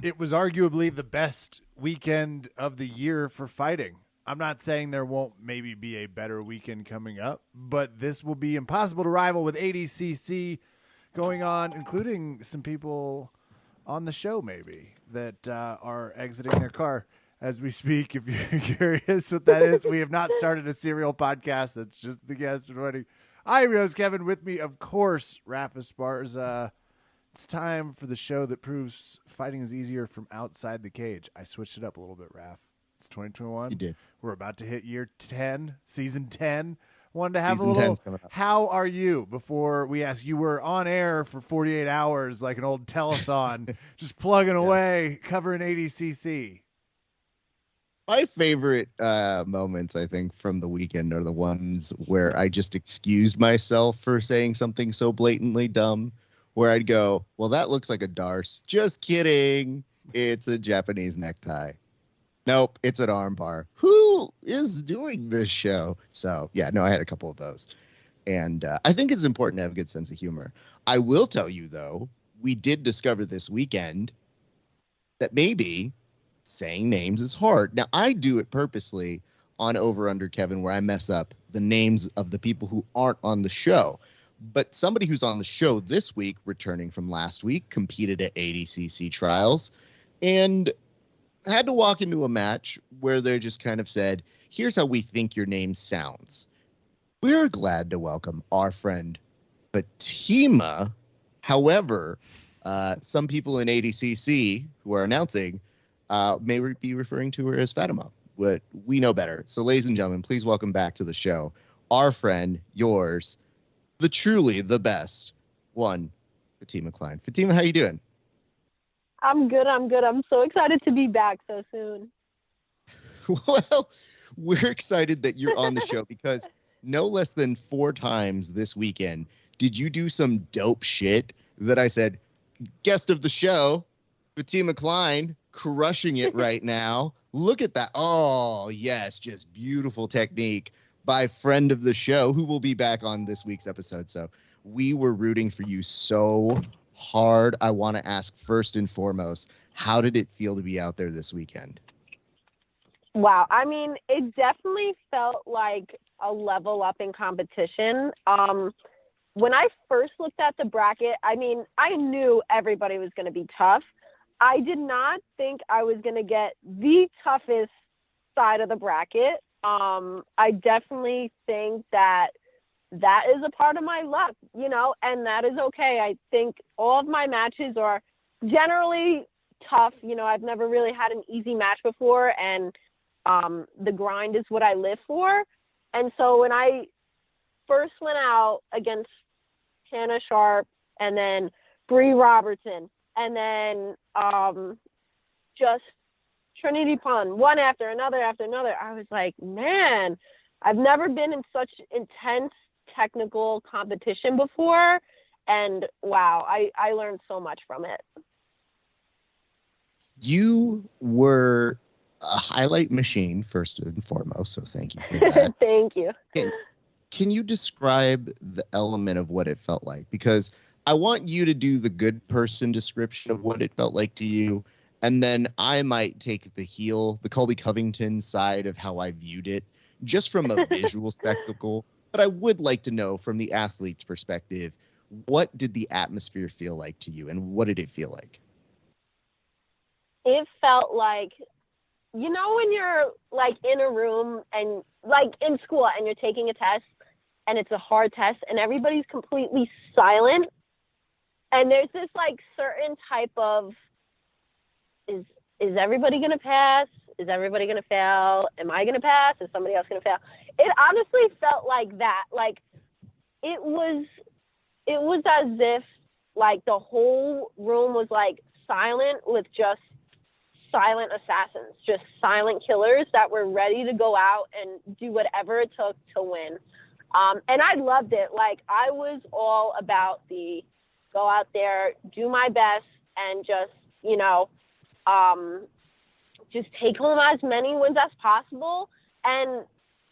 it was arguably the best weekend of the year for fighting. I'm not saying there won't maybe be a better weekend coming up, but this will be impossible to rival with ADCC going on, including some people on the show maybe that are exiting their car as we speak. If you're curious what that is, we have not started a serial podcast. That's just the guest running. I'm your host, Kevin. With me, of course, Rafa Sparza. It's time for the show that proves fighting is easier from outside the cage. I switched it up a little bit, Raf. It's 2021. You did. We're about to hit year 10, season 10. Wanted to have Season a little, 10's coming up. how are you? Before we ask, you were on air for 48 hours like an old telethon, just plugging away, covering ADCC. My favorite moments, I think, from the weekend are the ones where I just excused myself for saying something so blatantly dumb, where I'd go, well, that looks like a darce. Just kidding. It's a Japanese necktie. Nope, it's an armbar. Who is doing this show? So, yeah, no, I had a couple of those. And I think it's important to have a good sense of humor. I will tell you, though, we did discover this weekend that maybe saying names is hard. Now, I do it purposely on Over Under Kevin, where I mess up the names of the people who aren't on the show. But somebody who's on the show this week, returning from last week, competed at ADCC trials and had to walk into a match where they just kind of said, here's how we think your name sounds. We're glad to welcome our friend Fatima. However, some people in ADCC who are announcing may be referring to her as Fatima, but we know better. So, ladies and gentlemen, please welcome back to the show our friend, yours, the truly the best one, Fatima Kline. Fatima, how you doing? I'm good. I'm so excited to be back so soon. Well, we're excited that you're on the show because no less than 4 times this weekend did you do some dope shit that I said, guest of the show, Fatima Kline, crushing it right now. Look at that. Oh, yes, just beautiful technique by friend of the show who will be back on this week's episode. So we were rooting for you so hard. I want to ask first and foremost, how did it feel to be out there this weekend? Wow. I mean, it definitely felt like a level up in competition. When I first looked at the bracket, I mean, I knew everybody was going to be tough. I did not think I was going to get the toughest side of the bracket. I definitely think that is a part of my luck, and that is okay. I think all of my matches are generally tough. I've never really had an easy match before, and the grind is what I live for. And so when I first went out against Hannah Sharp and then Bree Robertson and then just Trinity Pun, one after another, I was like, man, I've never been in such intense technical competition before. And wow, I learned so much from it. You were a highlight machine, first and foremost, so thank you for that. Thank you. Can you describe the element of what it felt like? Because I want you to do the good person description of what it felt like to you, and then I might take the Colby Covington side of how I viewed it, just from a visual spectacle. But I would like to know from the athlete's perspective, what did the atmosphere feel like to you, and what did it feel like? It felt like, when you're like in a room and like in school and you're taking a test and it's a hard test and everybody's completely silent. And there's this like certain type of, is everybody going to pass? Is everybody going to fail? Am I going to pass? Is somebody else going to fail? It honestly felt like that. Like it was as if like the whole room was like silent with just silent assassins, just silent killers that were ready to go out and do whatever it took to win. And I loved it. Like I was all about the go out there, do my best, and just, just take home as many wins as possible and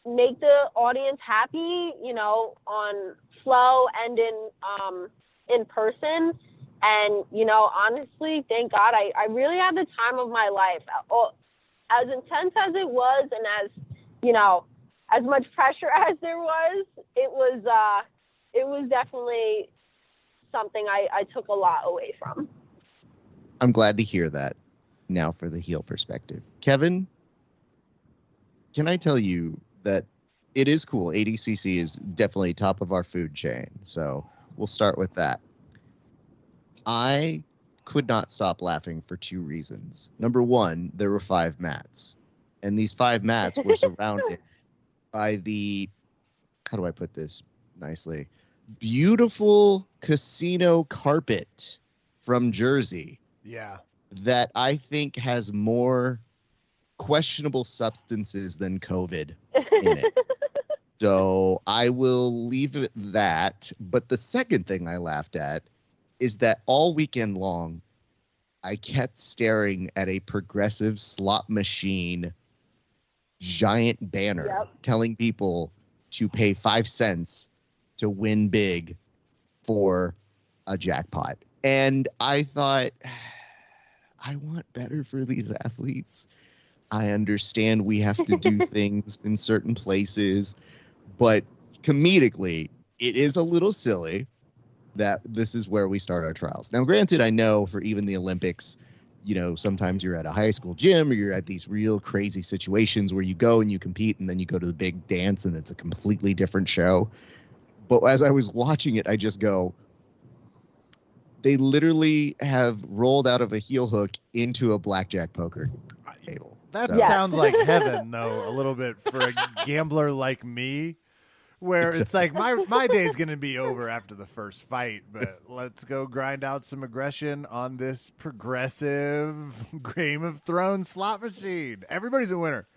make the audience happy, on flow and in person. And, honestly, thank God, I really had the time of my life. As intense as it was, and as much pressure as there was, it was definitely something I took a lot away from. I'm glad to hear that. Now for the heel perspective. Kevin, can I tell you that it is cool? ADCC is definitely top of our food chain. So we'll start with that. I could not stop laughing for 2 reasons. Number one, there were 5 mats. And these 5 mats were surrounded by the, how do I put this nicely? Beautiful casino carpet from Jersey. Yeah. That I think has more questionable substances than COVID in it. So I will leave it that. But the second thing I laughed at is that all weekend long, I kept staring at a Progressive slot machine giant banner telling people to pay 5 cents to win big for a jackpot. And I thought, I want better for these athletes. I understand we have to do things in certain places, but comedically, it is a little silly that this is where we start our trials. Now, granted, I know for even the Olympics, sometimes you're at a high school gym or you're at these real crazy situations where you go and you compete and then you go to the big dance and it's a completely different show. But as I was watching it, I just go, they literally have rolled out of a heel hook into a blackjack poker table. That sounds like heaven, though, a little bit for a gambler like me, where it's like my day's going to be over after the first fight, but let's go grind out some aggression on this progressive Game of Thrones slot machine. Everybody's a winner.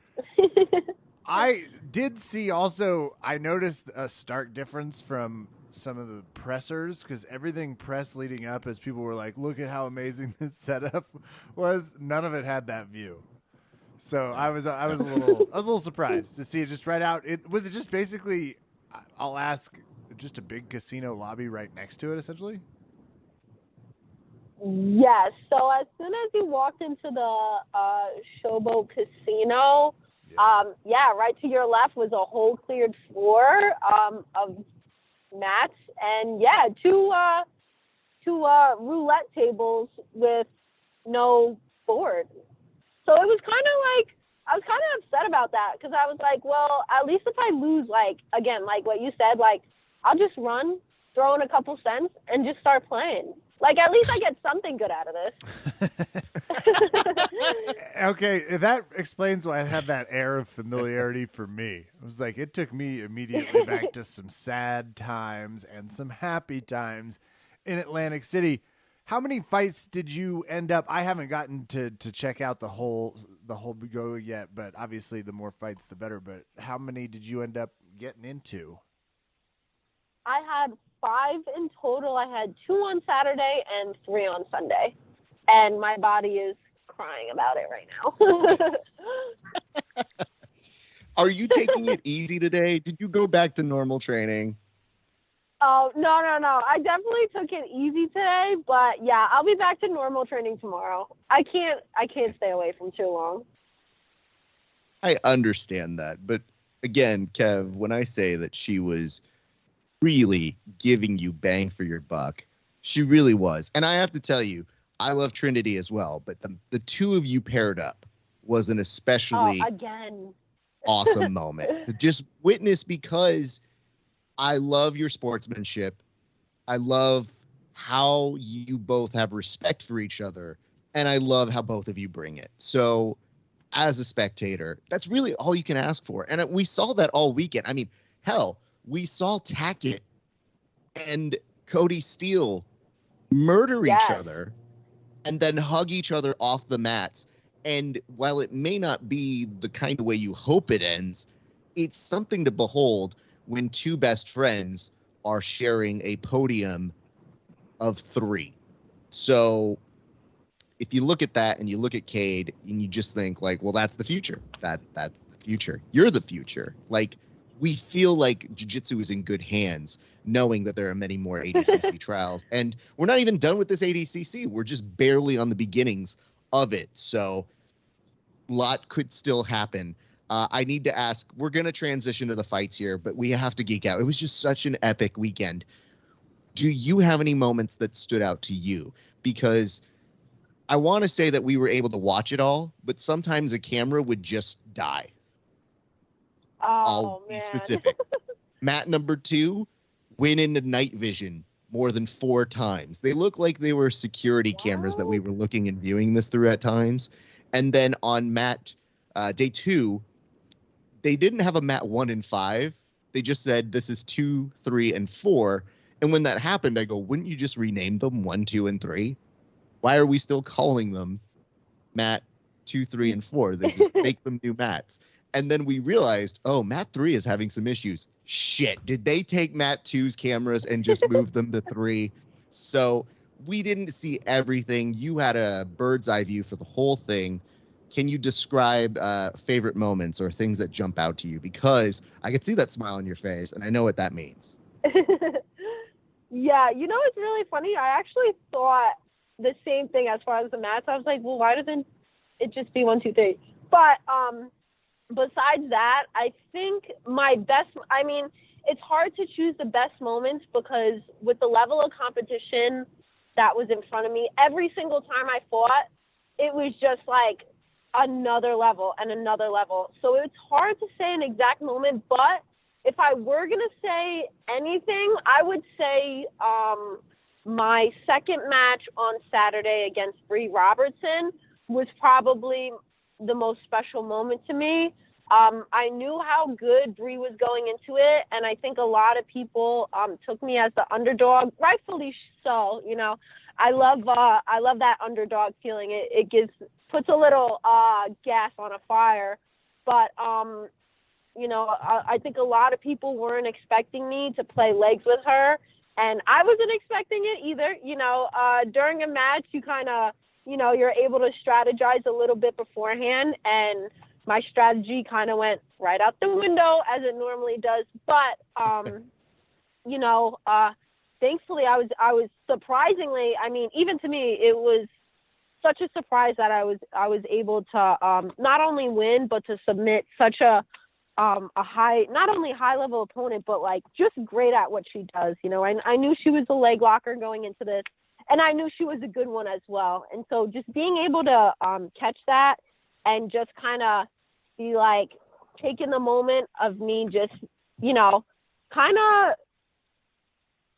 I did see also, I noticed a stark difference from some of the pressers, because everything press leading up as people were like, look at how amazing this setup was, none of it had that view. So I was a little surprised to see it just right out. Was it just basically, I'll ask, just a big casino lobby right next to it essentially? Yes. So as soon as you walked into the Showboat Casino, right to your left was a whole cleared floor of mats, and two roulette tables with no board. So it was kind of like, I was kind of upset about that, because I was like, well, at least if I lose, again, like what you said, I'll just run, throw in a couple cents, and just start playing. At least I get something good out of this. Okay, that explains why it had that air of familiarity for me. It was like, it took me immediately back to some sad times and some happy times in Atlantic City. How many fights did you end up? I haven't gotten to check out the whole go yet, but obviously the more fights, the better. But how many did you end up getting into? I had 5 in total. I had 2 on Saturday and 3 on Sunday. And my body is crying about it right now. Are you taking it easy today? Did you go back to normal training? Oh, no. I definitely took it easy today, but yeah, I'll be back to normal training tomorrow. I can't stay away from too long. I understand that. But again, Kev, when I say that she was really giving you bang for your buck, she really was. And I have to tell you, I love Trinity as well, but the two of you paired up was an especially awesome moment to just witness, because I love your sportsmanship. I love how you both have respect for each other, and I love how both of you bring it. So as a spectator, that's really all you can ask for. And we saw that all weekend. I mean, hell, we saw Tackett and Cody Steele murder each other and then hug each other off the mats. And while it may not be the kind of way you hope it ends, it's something to behold when 2 best friends are sharing a podium of 3. So if you look at that and you look at Cade and you just think well, that's the future. That's the future. You're the future. we feel like jiu-jitsu is in good hands, knowing that there are many more ADCC trials. And we're not even done with this ADCC. We're just barely on the beginnings of it. So a lot could still happen. I need to ask, we're going to transition to the fights here, but we have to geek out. It was just such an epic weekend. Do you have any moments that stood out to you? Because I want to say that we were able to watch it all, but sometimes a camera would just die. I'll be specific. Mat number 2 went into night vision more than 4 times. They look like they were security cameras that we were looking and viewing this through at times. And then on mat day 2, they didn't have a mat 1 and 5. They just said this is 2, 3, and 4. And when that happened, I go, wouldn't you just rename them 1, 2, and 3? Why are we still calling them mat 2, 3, and 4? They just make them new mats. And then we realized, oh, mat 3 is having some issues. Shit, did they take mat 2's cameras and just move them to 3? So we didn't see everything. You had a bird's eye view for the whole thing. Can you describe favorite moments or things that jump out to you? Because I could see that smile on your face, and I know what that means. Yeah, it's really funny. I actually thought the same thing as far as the mats. I was like, well, why doesn't it just be 1, 2, 3? But besides that, I think my best, it's hard to choose the best moments because with the level of competition that was in front of me, every single time I fought, it was just like another level and another level. So it's hard to say an exact moment, but if I were going to say anything, I would say my second match on Saturday against Bree Robertson was probably the most special moment to me. I knew how good Bree was going into it, and I think a lot of people took me as the underdog, rightfully so. I love that underdog feeling. It puts a little gas on a fire, but I think a lot of people weren't expecting me to play legs with her, and I wasn't expecting it either. During a match, you kind of, you're able to strategize a little bit beforehand, and my strategy kind of went right out the window as it normally does. But, thankfully I was surprisingly, even to me, it was such a surprise that I was able to not only win, but to submit such a high, not only high level opponent, but like just great at what she does. I knew she was a leg locker going into this, and I knew she was a good one as well. And so just being able to catch that and just kind of be like taking the moment of me just, kind of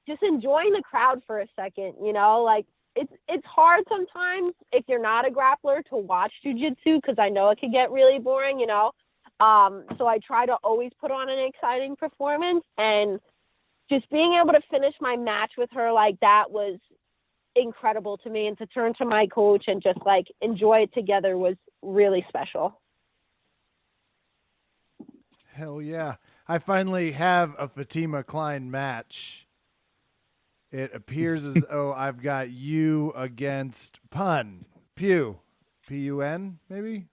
just enjoying the crowd for a second, like it's hard sometimes if you're not a grappler to watch jiu-jitsu because I know it could get really boring, so I try to always put on an exciting performance, and just being able to finish my match with her like that was incredible to me, and to turn to my coach and just like enjoy it together was really special. Hell yeah. I finally have a Fatima Kline match. It appears as though I've got you against Pun. Pew. P-U-N, maybe?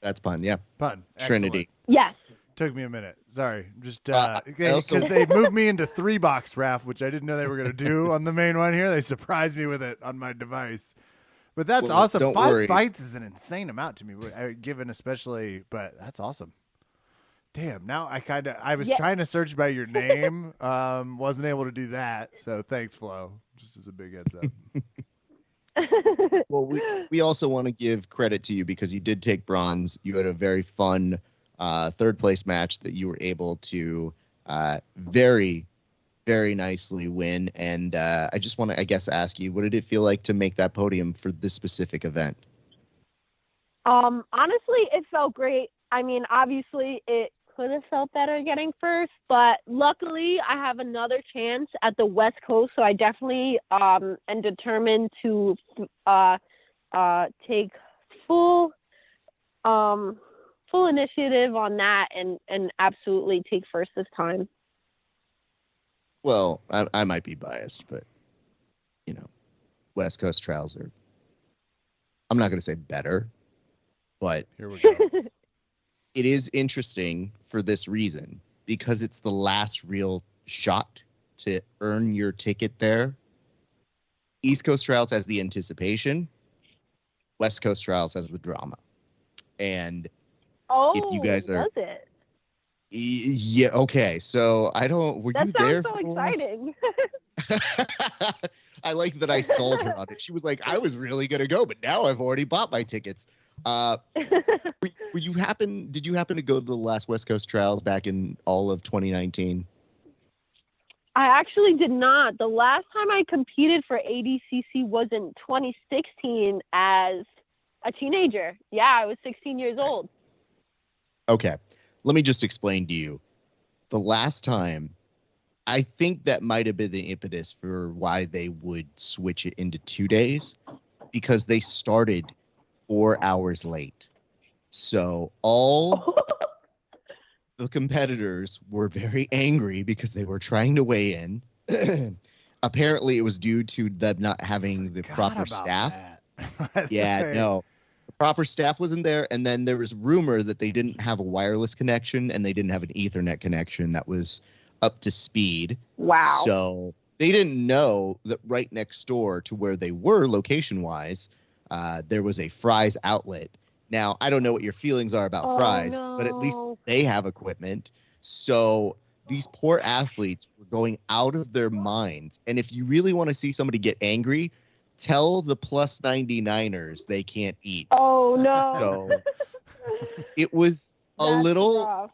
That's Pun, yeah. Pun. Trinity. Yes. Took me a minute. Sorry. Just because they moved me into 3-box Raf, which I didn't know they were going to do on the main one here. They surprised me with it on my device. But that's awesome. Don't 5 worry. fights is an insane amount to me, given especially, but that's awesome. Damn, now I was trying to search by your name, wasn't able to do that, so thanks, Flo, just as a big heads up. Well, we also want to give credit to you because you did take bronze. You had a very fun third place match that you were able to very, very nicely win, and I just want to, I guess, ask you, what did it feel like to make that podium for this specific event? Honestly, it felt great. Obviously, it could have felt better getting first, but luckily I have another chance at the West Coast, so I definitely am determined to take full initiative on that and absolutely take first this time. Well, I might be biased, but West Coast trials are, I'm not going to say better, but here we go. It is interesting for this reason. because it's the last real shot to earn your ticket there. East Coast Trials has the anticipation. West Coast Trials has the drama. And if you guys are, does it? Yeah, okay. So I don't. Were That you sounds there so for the last? exciting. I like that I sold her on it. She was like, I was really gonna go, but now I've already bought my tickets. Did you happen to go to the last West Coast Trials back in all of 2019? I actually did not. The last time I competed for ADCC was in 2016 as a teenager. Yeah, I was 16 years old. Okay. Let me just explain to you. The last time, I think that might have been the impetus for why they would switch it into 2 days, because they started 4 hours late. So all the competitors were very angry because they were trying to weigh in. Apparently, it was due to them not having the proper staff. Yeah, no. The proper staff wasn't there, and then there was rumor that they didn't have a wireless connection and they didn't have an Ethernet connection that was up to speed. Wow. So they didn't know that right next door to where they were location-wise, there was a Fry's outlet. Now, I don't know what your feelings are about Fry's, but at least they have equipment. So these poor athletes were going out of their minds. And if you really want to see somebody get angry, tell the plus 99ers they can't eat. Oh, no. So it was a little rough.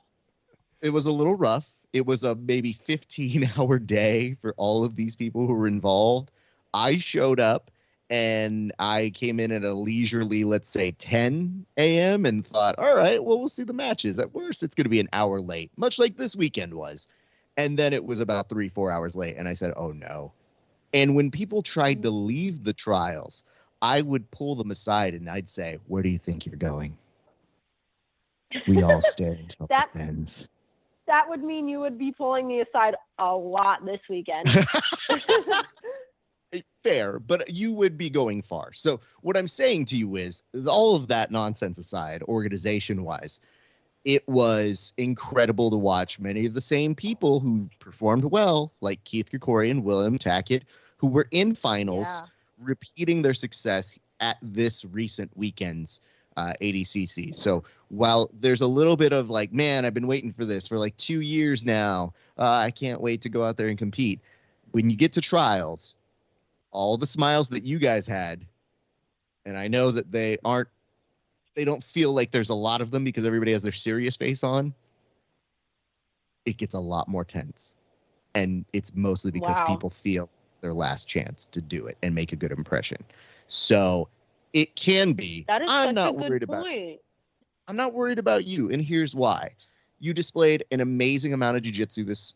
It was a little rough. It was a maybe 15-hour day for all of these people who were involved. I showed up and I came in at a leisurely, let's say 10 a.m. and thought, all right, well, we'll see the matches. At worst, it's going to be an hour late, much like this weekend was. And then it was about 3-4 hours late. And I said, oh, no. And when people tried to leave the trials, I would pull them aside and I'd say, where do you think you're going? We all stay until it ends. That would mean you would be pulling me aside a lot this weekend. Fair, but you would be going far. So what I'm saying to you is, all of that nonsense aside, organization-wise, it was incredible to watch many of the same people who performed well, like Keith Krikorian, William Tackett, who were in finals, repeating their success at this recent weekend's ADCC. So while there's a little bit of like, man, I've been waiting for this for like 2 years now. I can't wait to go out there and compete. When you get to trials, all the smiles that you guys had, and I know that they don't feel like there's a lot of them because everybody has their serious face on. It gets a lot more tense. And it's mostly because people feel their last chance to do it and make a good impression. So it can be. That is I'm not such a worried good about point. I'm not worried about you, and here's why. You displayed an amazing amount of jiu-jitsu this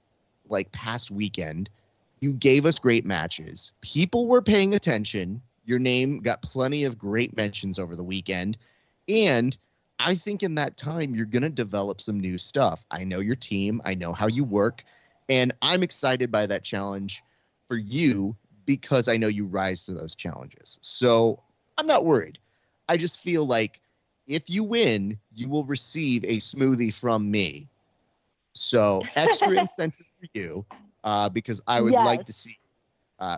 past weekend. You gave us great matches. People were paying attention. Your name got plenty of great mentions over the weekend. And I think in that time, you're going to develop some new stuff. I know your team. I know how you work. And I'm excited by that challenge for you because I know you rise to those challenges. So I'm not worried. I just feel like if you win, you will receive a smoothie from me. So extra incentive for you because I would like to see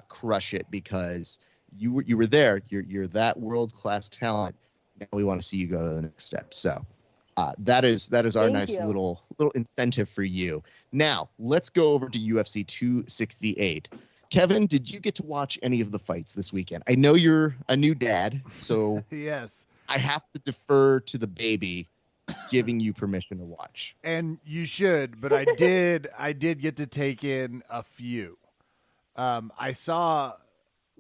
crush it because you were there. You're that world-class talent. Now we want to see you go to the next step. So that is our nice little incentive for you. Now let's go over to UFC 268. Kevin, did you get to watch any of the fights this weekend? I know you're a new dad, so yes, I have to defer to the baby giving you permission to watch. And you should, but I did get to take in a few. I saw,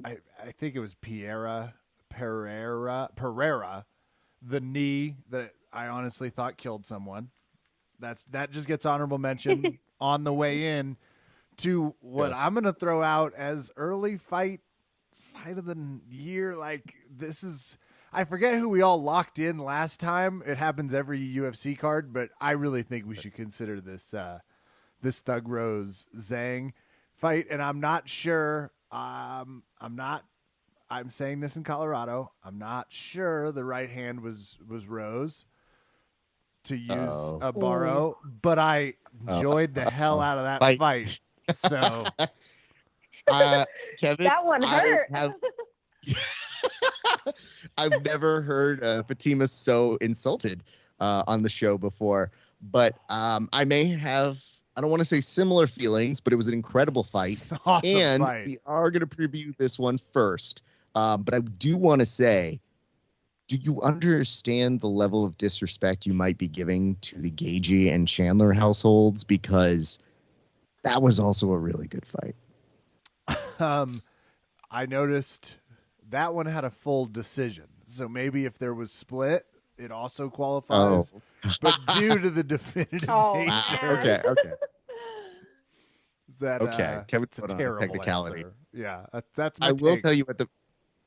I think it was Pereira, the knee that I honestly thought killed someone. That just gets honorable mention on the way in to what I'm going to throw out as early fight of the year. Like, this is, I forget who we all locked in last time. It happens every UFC card, but I really think we should consider this Thug Rose Zhang fight. And I'm not sure. I'm saying this in Colorado. I'm not sure the right hand was Rose. to use Uh-oh. a borrow, but I enjoyed the hell out of that fight. So, Kevin, That one hurt. I've never heard Fatima so insulted on the show before, but I may have, I don't want to say similar feelings, but it was an incredible fight. It's an awesome fight. We are going to preview this one first, but I do want to say, do you understand the level of disrespect you might be giving to the Gagey and Chandler households? Because that was also a really good fight. I noticed that one had a full decision. So maybe if there was split, it also qualifies. Oh. But due to the definitive nature. Okay. That, okay. Kevin, it's a terrible technicality. Answer. Yeah, that's my I will take. tell you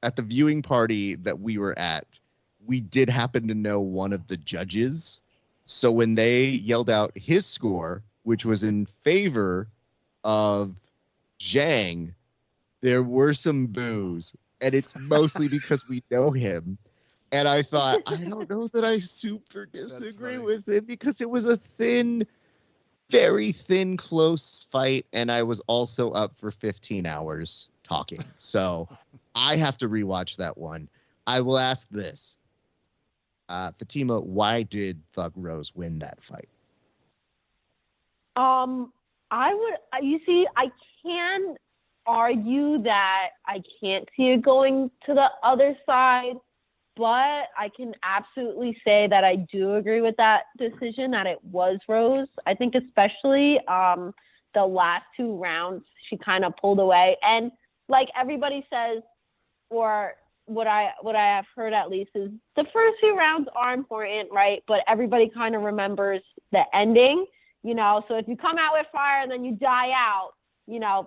at the viewing party that we were at, we did happen to know one of the judges. So when they yelled out his score, which was in favor of Zhang, there were some boos. And it's mostly because we know him. And I thought, I don't know that I super disagree with him, because it was a thin, very thin, close fight. And I was also up for 15 hours talking. So I have to rewatch that one. I will ask this. Fatima, why did Thug Rose win that fight? I can argue that I can't see it going to the other side, but I can absolutely say that I do agree with that decision, that it was Rose. I think especially the last two rounds, she kind of pulled away. And like everybody says, or what I have heard at least, is the first few rounds are important, right? But everybody kind of remembers the ending, So if you come out with fire and then you die out,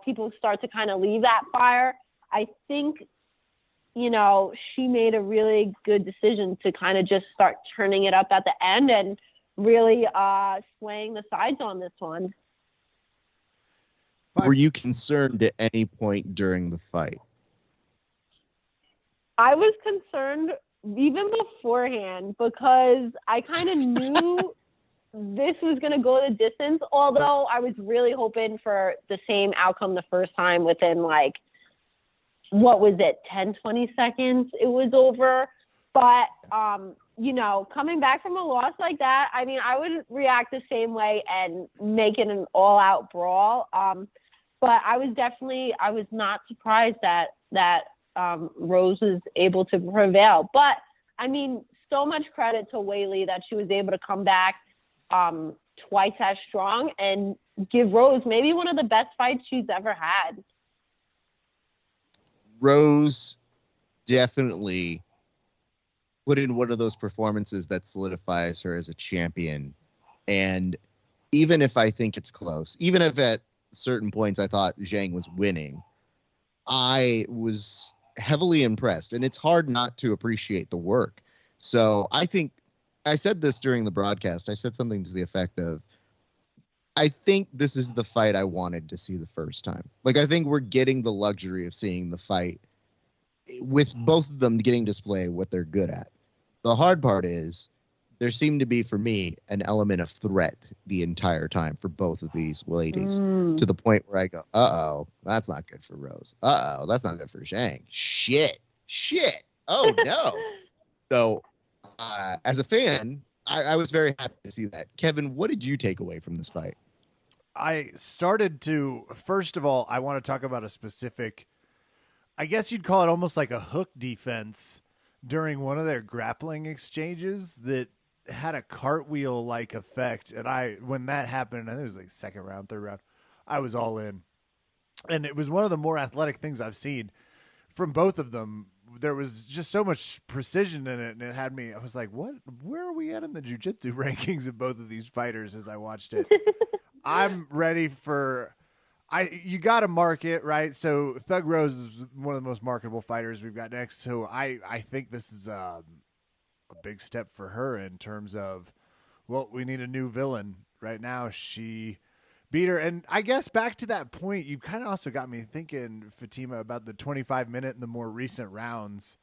people start to kind of leave that fire. I think, she made a really good decision to kind of just start turning it up at the end and really swaying the sides on this one. Were you concerned at any point during the fight? I was concerned even beforehand because I kind of knew this was going to go the distance, although I was really hoping for the same outcome the first time within 10, 20 seconds it was over. But, coming back from a loss like that, I mean, I would react the same way and make it an all-out brawl. But I was not surprised that Rose was able to prevail. But, I mean, so much credit to Weili that she was able to come back twice as strong and give Rose maybe one of the best fights she's ever had. Rose definitely put in one of those performances that solidifies her as a champion. And even if I think it's close, even if at certain points I thought Zhang was winning, I was heavily impressed. And it's hard not to appreciate the work. So I think I said this during the broadcast. I said something to the effect of, I think this is the fight I wanted to see the first time. I think we're getting the luxury of seeing the fight with both of them getting to display what they're good at. The hard part is there seemed to be, for me, an element of threat the entire time for both of these ladies, to the point where I go, uh-oh, that's not good for Rose. Uh-oh, that's not good for Zhang. Shit. Oh, no. So as a fan, I was very happy to see that. Kevin, what did you take away from this fight? I started to, first of all, I want to talk about a specific, I guess you'd call it almost like a hook defense during one of their grappling exchanges that had a cartwheel-like effect. And when that happened, I think it was second round, third round, I was all in. And it was one of the more athletic things I've seen from both of them. There was just so much precision in it, and it had me, I was like, what? Where are we at in the jiu-jitsu rankings of both of these fighters as I watched it? I'm ready for, you got to mark it, right? So Thug Rose is one of the most marketable fighters we've got next. So I think this is a big step for her in terms of, well, we need a new villain. Right now, she beat her. And I guess back to that point, you kind of also got me thinking, Fatima, about the 25-minute and the more recent rounds.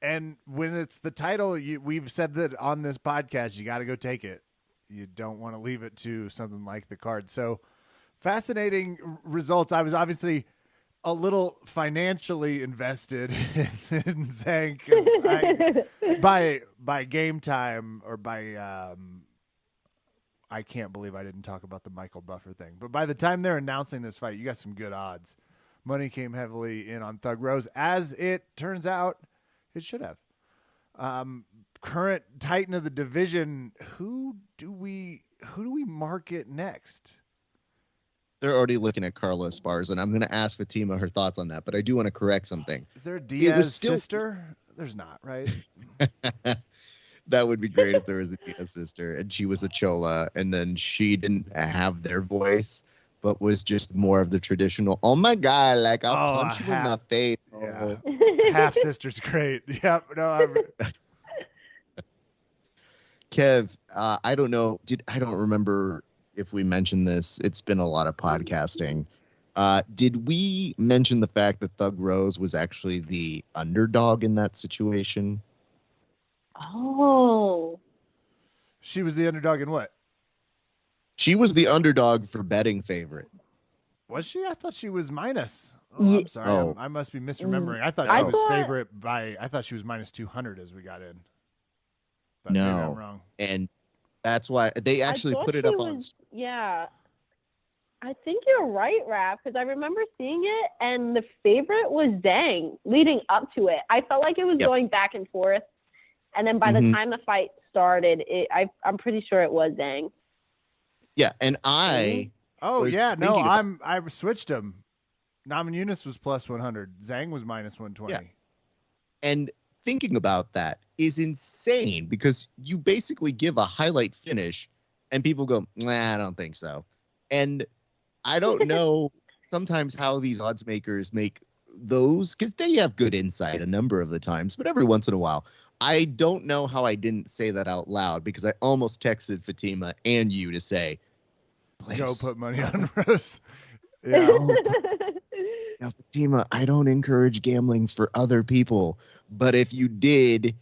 And when it's the title, we've said that on this podcast, you got to go take it. You don't want to leave it to something like the card. So fascinating results. I was obviously a little financially invested in Zhang because by game time or by I can't believe I didn't talk about the Michael Buffer thing. But by the time they're announcing this fight, you got some good odds. Money came heavily in on Thug Rose, as it turns out it should have. Current Titan of the division, who do we market next? They're already looking at Carla Esparza, and I'm going to ask Fatima her thoughts on that, but I do want to correct something. Is there a Diaz sister? There's not, right? That would be great if there was a Diaz sister and she was a Chola, and then she didn't have their voice, but was just more of the traditional, oh my God, like I'll punch you in the face. Yeah. Half sister's great. Yep. No, Kev, I don't know. I don't remember if we mentioned this. It's been a lot of podcasting. Did we mention the fact that Thug Rose was actually the underdog in that situation? Oh. She was the underdog in what? She was the underdog for betting favorite. Was she? I thought she was minus. Oh, I'm sorry. Oh. I must be misremembering. I thought she was favorite by. I thought she was minus 200 as we got in. But maybe I'm wrong. And that's why they actually put it up on. Yeah. I think you're right, Raph, because I remember seeing it, and the favorite was Zhang leading up to it. I felt like it was going back and forth, and then by the time the fight started, I'm pretty sure it was Zhang. Yeah, and I. Oh yeah, no, I switched him. Naman Yunus was plus 100. Zhang was minus 120. Yeah. And thinking about that is insane because you basically give a highlight finish, and people go, "Nah, I don't think so." And I don't know sometimes how these odds makers make those, because they have good insight a number of the times, but every once in a while, I don't know how I didn't say that out loud, because I almost texted Fatima and you to say, go put money on Rose. Yeah. Now, Fatima, I don't encourage gambling for other people, but if you did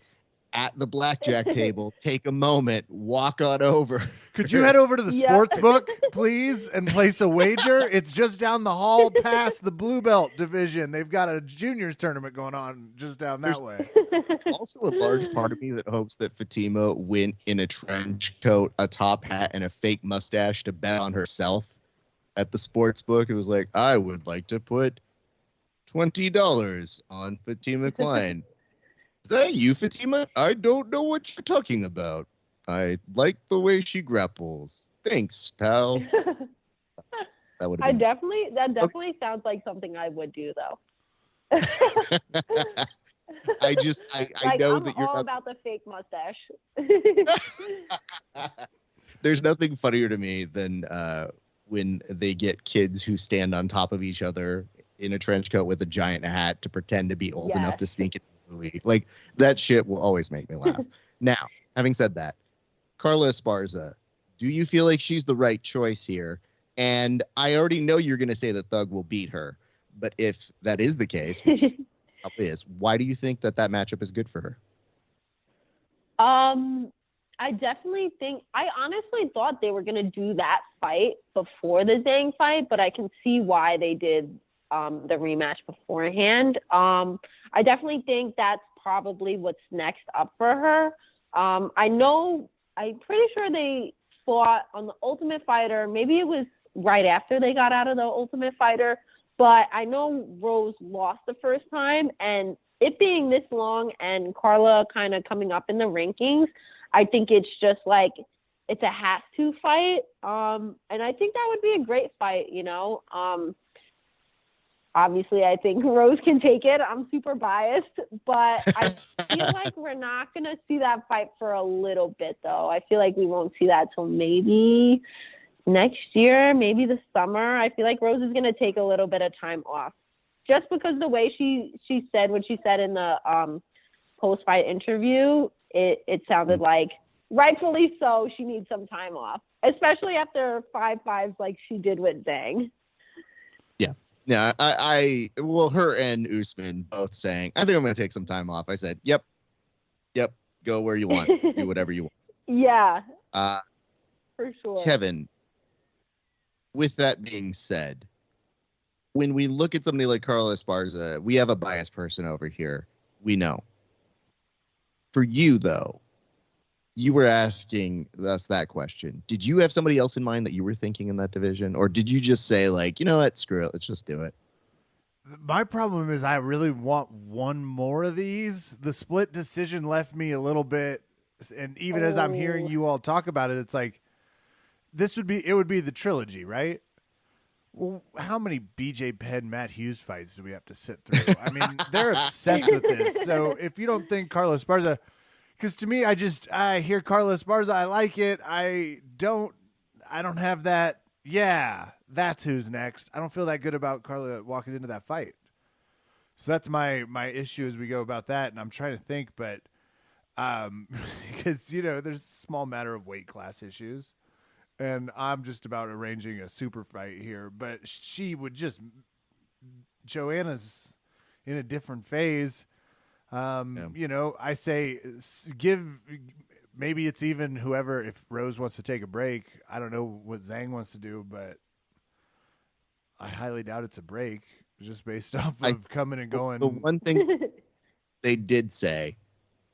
at the blackjack table, take a moment, walk on over. Could you head over to the sports book, please, and place a wager? It's just down the hall past the Blue Belt division. They've got a juniors tournament going on just down that way. Also, a large part of me that hopes that Fatima went in a trench coat, a top hat, and a fake mustache to bet on herself at the sports book. It was like, I would like to put $20 on Fatima Kline. Is that you, Fatima? I don't know what you're talking about. I like the way she grapples. Thanks, pal. That would. That definitely sounds like something I would do, though. I know that you're all not about the fake mustache. There's nothing funnier to me than when they get kids who stand on top of each other in a trench coat with a giant hat to pretend to be old enough to sneak into the movie. Like, that shit will always make me laugh. Now, having said that, Carla Esparza, do you feel like she's the right choice here? And I already know you're going to say that Thug will beat her, but if that is the case, which probably is, why do you think that matchup is good for her? I definitely think, I honestly thought they were going to do that fight before the Zhang fight, but I can see why they did the rematch beforehand. I definitely think that's probably what's next up for her. I'm pretty sure they fought on the Ultimate Fighter. Maybe it was right after they got out of the Ultimate Fighter, but I know Rose lost the first time, and it being this long and Carla kind of coming up in the rankings, I think it's just like, it's a have-to fight. And I think that would be a great fight, you know. Obviously, I think Rose can take it. I'm super biased, but I feel like we're not going to see that fight for a little bit, though. I feel like we won't see that till maybe next year, maybe the summer. I feel like Rose is going to take a little bit of time off, just because the way she said what she said in the post-fight interview, it sounded like, rightfully so, she needs some time off, especially after 5-5s like she did with Zhang. Yeah, her and Usman both saying, I think I'm going to take some time off. I said, yep, Yep. Go where you want. Do whatever you want. Yeah, Uh, for sure. Kevin, with that being said, when we look at somebody like Carlos Esparza, we have a biased person over here. We know. For you, though, you were asking us that question. Did you have somebody else in mind that you were thinking in that division? Or did you just say, like, you know what, screw it, let's just do it? My problem is I really want one more of these. The split decision left me a little bit, and even as I'm hearing you all talk about it, it's like it would be the trilogy, right? Well, how many BJ Penn, Matt Hughes fights do we have to sit through? I mean, they're obsessed with this. So if you don't think Carlos Esparza, because to me, I hear Carlos Esparza, I like it. I don't have that. Yeah, that's who's next. I don't feel that good about Carla walking into that fight. So that's my issue as we go about that, and I'm trying to think, but because there's a small matter of weight class issues, and I'm just about arranging a super fight here, but Joanna's in a different phase. I say maybe it's even whoever, if Rose wants to take a break. I don't know what Zhang wants to do, but I highly doubt it's a break just based off of coming and going. The one thing they did say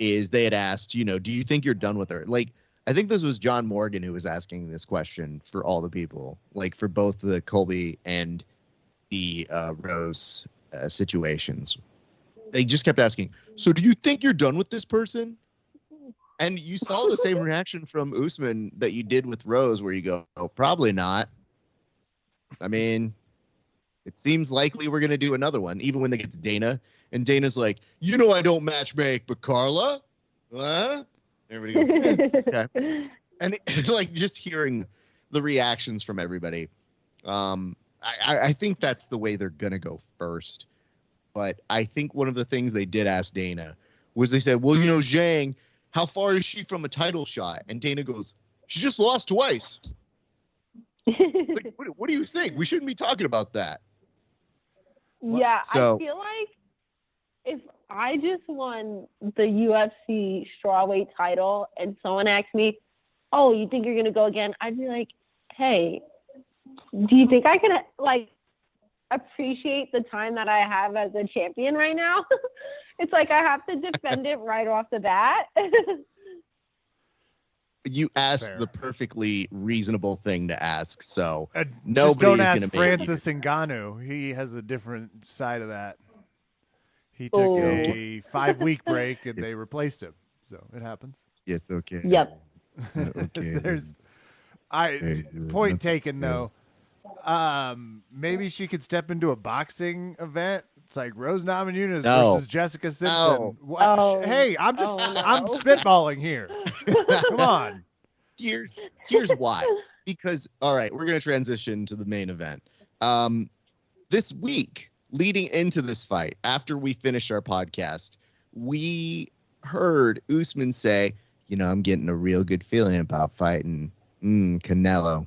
is they had asked, do you think you're done with her? Like, I think this was John Morgan who was asking this question for all the people, like for both the Colby and the Rose situations. They just kept asking, so do you think you're done with this person? And you saw the same reaction from Usman that you did with Rose, where you go, oh, probably not. I mean, it seems likely we're going to do another one, even when they get to Dana. And Dana's like, I don't match make, but Carla? Huh? Everybody goes, okay. And like just hearing the reactions from everybody, I think that's the way they're going to go first. But I think one of the things they did ask Dana was they said, well, Zhang, how far is she from a title shot? And Dana goes, she just lost twice. Like, what do you think? We shouldn't be talking about that. Yeah, so, I feel like if I just won the UFC strawweight title and someone asked me, oh, you think you're going to go again? I'd be like, hey, do you think I can, appreciate the time that I have as a champion right now? It's like I have to defend it right off the bat. You asked the perfectly reasonable thing to ask, so just don't ask Francis Ngannou. He has a different side of that. He took a 5-week break, and they replaced him. So it happens. Yes, okay. Yep. Okay. Point taken, though. Maybe she could step into a boxing event. It's like Rose Namajunas versus Jessica Simpson. No. Hey, I'm spitballing here. Come on. Here's why. Because, all right, we're going to transition to the main event. This week, leading into this fight, after we finished our podcast, we heard Usman say, I'm getting a real good feeling about fighting Canelo.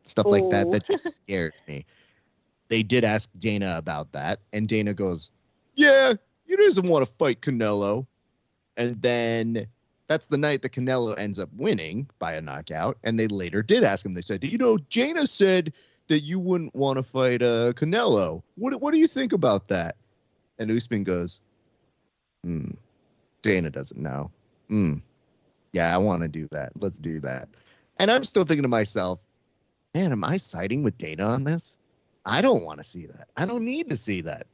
Stuff like that just scares me. They did ask Dana about that, and Dana goes, yeah, he doesn't want to fight Canelo. And then that's the night that Canelo ends up winning by a knockout, and they later did ask him. They said, Dana said that you wouldn't want to fight Canelo. What do you think about that? And Usman goes, Dana doesn't know. Yeah, I want to do that. Let's do that. And I'm still thinking to myself, man, am I siding with Dana on this? I don't want to see that. I don't need to see that.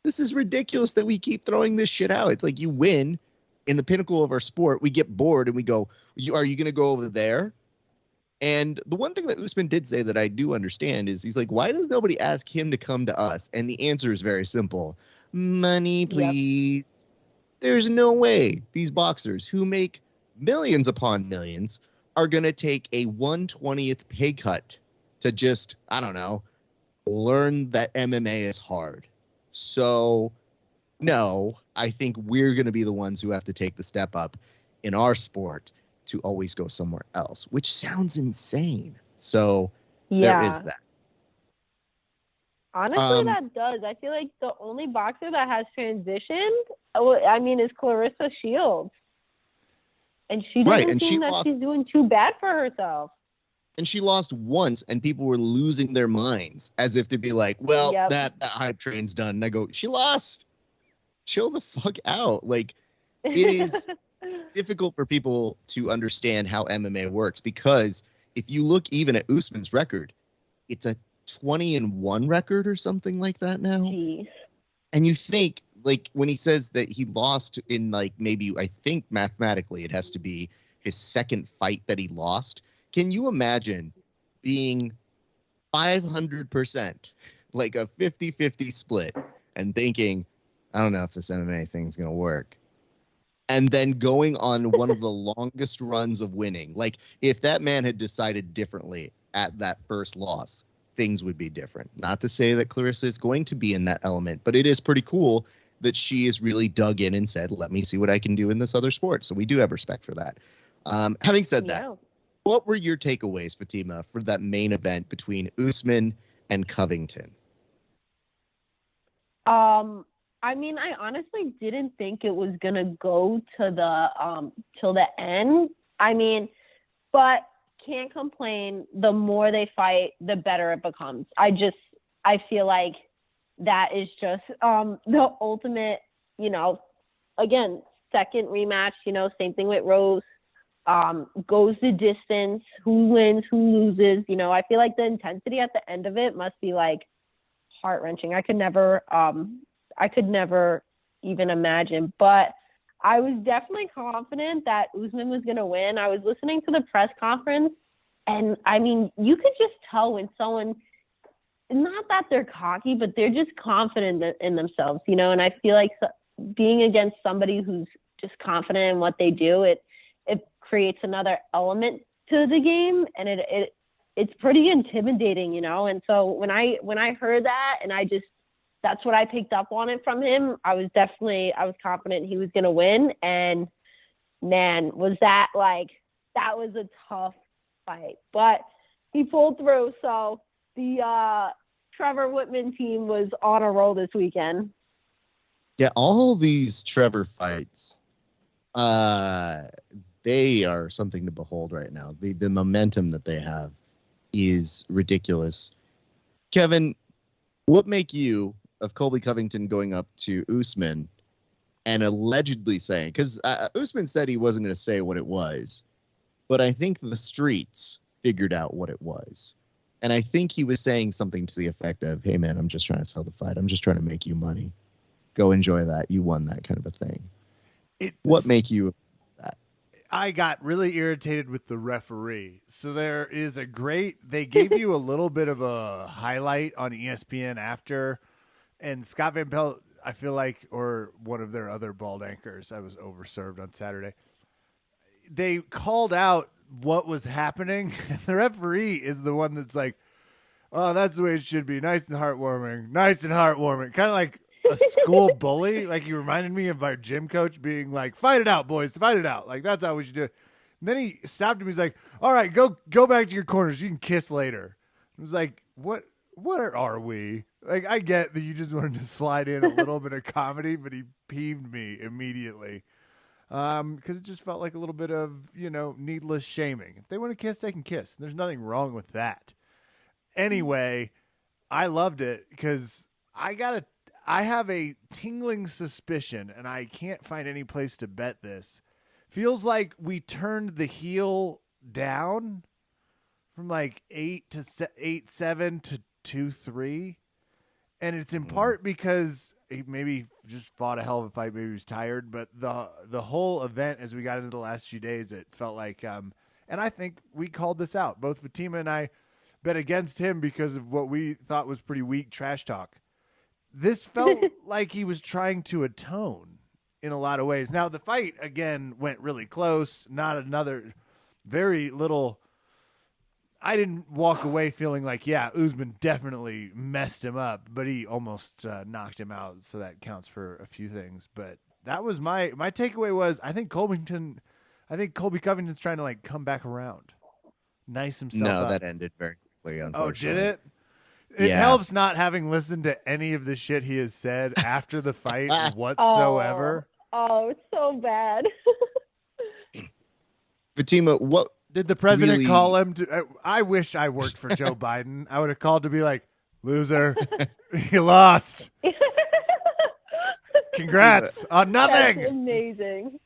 This is ridiculous that we keep throwing this shit out. It's like you win in the pinnacle of our sport. We get bored and we go, are you going to go over there? And the one thing that Usman did say that I do understand is he's like, why does nobody ask him to come to us? And the answer is very simple. Money, please. Yep. There's no way these boxers who make millions upon millions are going to take a 1/20th pay cut to just, I don't know, learn that MMA is hard. So, no, I think we're going to be the ones who have to take the step up in our sport to always go somewhere else, which sounds insane. So, there is that. Honestly, that does. I feel like the only boxer that has transitioned, is Clarissa Shields. And she doesn't seem that she's doing too bad for herself. And she lost once, and people were losing their minds as if to be like, well, that hype train's done. And I go, she lost. Chill the fuck out. Like, it is difficult for people to understand how MMA works, because if you look even at Usman's record, it's a 20-1 record or something like that now. Jeez. And you think, like, when he says that he lost in, like, maybe, I think mathematically it has to be his second fight that he lost. Can you imagine being 500%, like a 50-50 split, and thinking, I don't know if this MMA thing's going to work, and then going on one of the longest runs of winning? Like, if that man had decided differently at that first loss, things would be different. Not to say that Clarissa is going to be in that element, but it is pretty cool that she is really dug in and said, let me see what I can do in this other sport. So we do have respect for that. Having said that, what were your takeaways, Fatima, for that main event between Usman and Covington? I honestly didn't think it was gonna go to the till the end. But can't complain. The more they fight, the better it becomes. I feel like that is just the ultimate, again, second rematch, same thing with Rose. Goes the distance, who wins, who loses. I feel like the intensity at the end of it must be like heart-wrenching. I could never even imagine, but I was definitely confident that Usman was going to win. I was listening to the press conference, and you could just tell when someone, not that they're cocky, but they're just confident in themselves, and I feel like being against somebody who's just confident in what they do, it creates another element to the game, and it's pretty intimidating, and so when I heard that, and that's what I picked up on it from him. I was confident he was going to win. And man, that was a tough fight, but he pulled through. So the Trevor Whitman team was on a roll this weekend. Yeah. All these Trevor fights, they are something to behold right now. The momentum that they have is ridiculous. Kevin, what make you of Colby Covington going up to Usman and allegedly saying, because Usman said he wasn't going to say what it was, but I think the streets figured out what it was. And I think he was saying something to the effect of, hey, man, I'm just trying to sell the fight. I'm just trying to make you money. Go enjoy that. You won, that kind of a thing. What make you that? I got really irritated with the referee. So there is they gave you a little bit of a highlight on ESPN after. And Scott Van Pelt, I feel like, or one of their other bald anchors, I was overserved on Saturday, they called out what was happening. And the referee is the one that's like, oh, that's the way it should be. Nice and heartwarming. Nice and heartwarming. Kind of like a school bully. Like, he reminded me of our gym coach being like, fight it out, boys. Fight it out. Like, that's how we should do it. And then he stopped him. He's like, all right, go back to your corners. You can kiss later. I was like, where are we? Like, I get that you just wanted to slide in a little bit of comedy, but he peeved me immediately because it just felt like a little bit of, needless shaming. If they want to kiss, they can kiss. There's nothing wrong with that. Anyway, I loved it because I have a tingling suspicion, and I can't find any place to bet this. Feels like we turned the heel down from like 8-7 to 2-3. And it's in part because he maybe just fought a hell of a fight. Maybe he was tired, but the whole event, as we got into the last few days, it felt like, and I think we called this out. Both Fatima and I bet against him because of what we thought was pretty weak trash talk. This felt like he was trying to atone in a lot of ways. Now, the fight, again, went really close. Not another very little. I didn't walk away feeling like, yeah, Usman definitely messed him up, but he almost knocked him out, so that counts for a few things. But that was my takeaway was I think Colby Covington's trying to like come back around, nice himself up. No, that ended very quickly, unfortunately. Oh, did it? It Yeah. helps not having listened to any of the shit he has said after the fight whatsoever. Oh, it's so bad. Fatima, what Did the president really call him? I wish I worked for Joe Biden. I would have called to be like, loser, you lost. Congrats on nothing. That's amazing.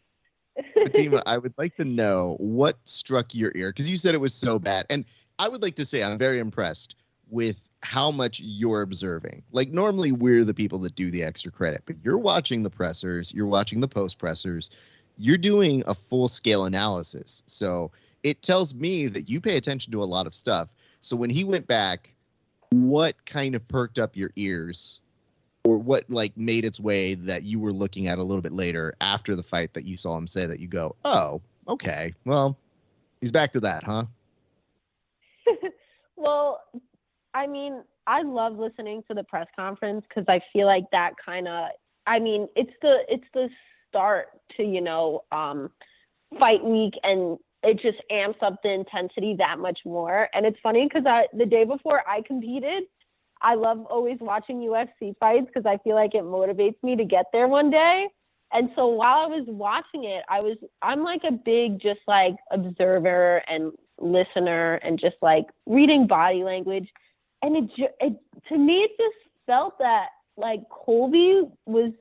Fatima, I would like to know what struck your ear, because you said it was so bad. And I would like to say I'm very impressed with how much you're observing. Like, normally we're the people that do the extra credit, but you're watching the pressers, you're watching the post pressers, you're doing a full scale analysis. So it tells me that you pay attention to a lot of stuff. So when he went back, what kind of perked up your ears, or what like made its way that you were looking at a little bit later after the fight that you saw him say that you go, oh, okay, well, he's back to that, huh? Well, I mean, I love listening to the press conference because I feel like that kind of, I mean, it's the start to, you know, fight week, and it just amps up the intensity that much more. And it's funny because the day before I competed, I love always watching UFC fights because I feel like it motivates me to get there one day. And so while I was watching it, I'm like a big just like observer and listener and just like reading body language. And it to me, it just felt that like Colby was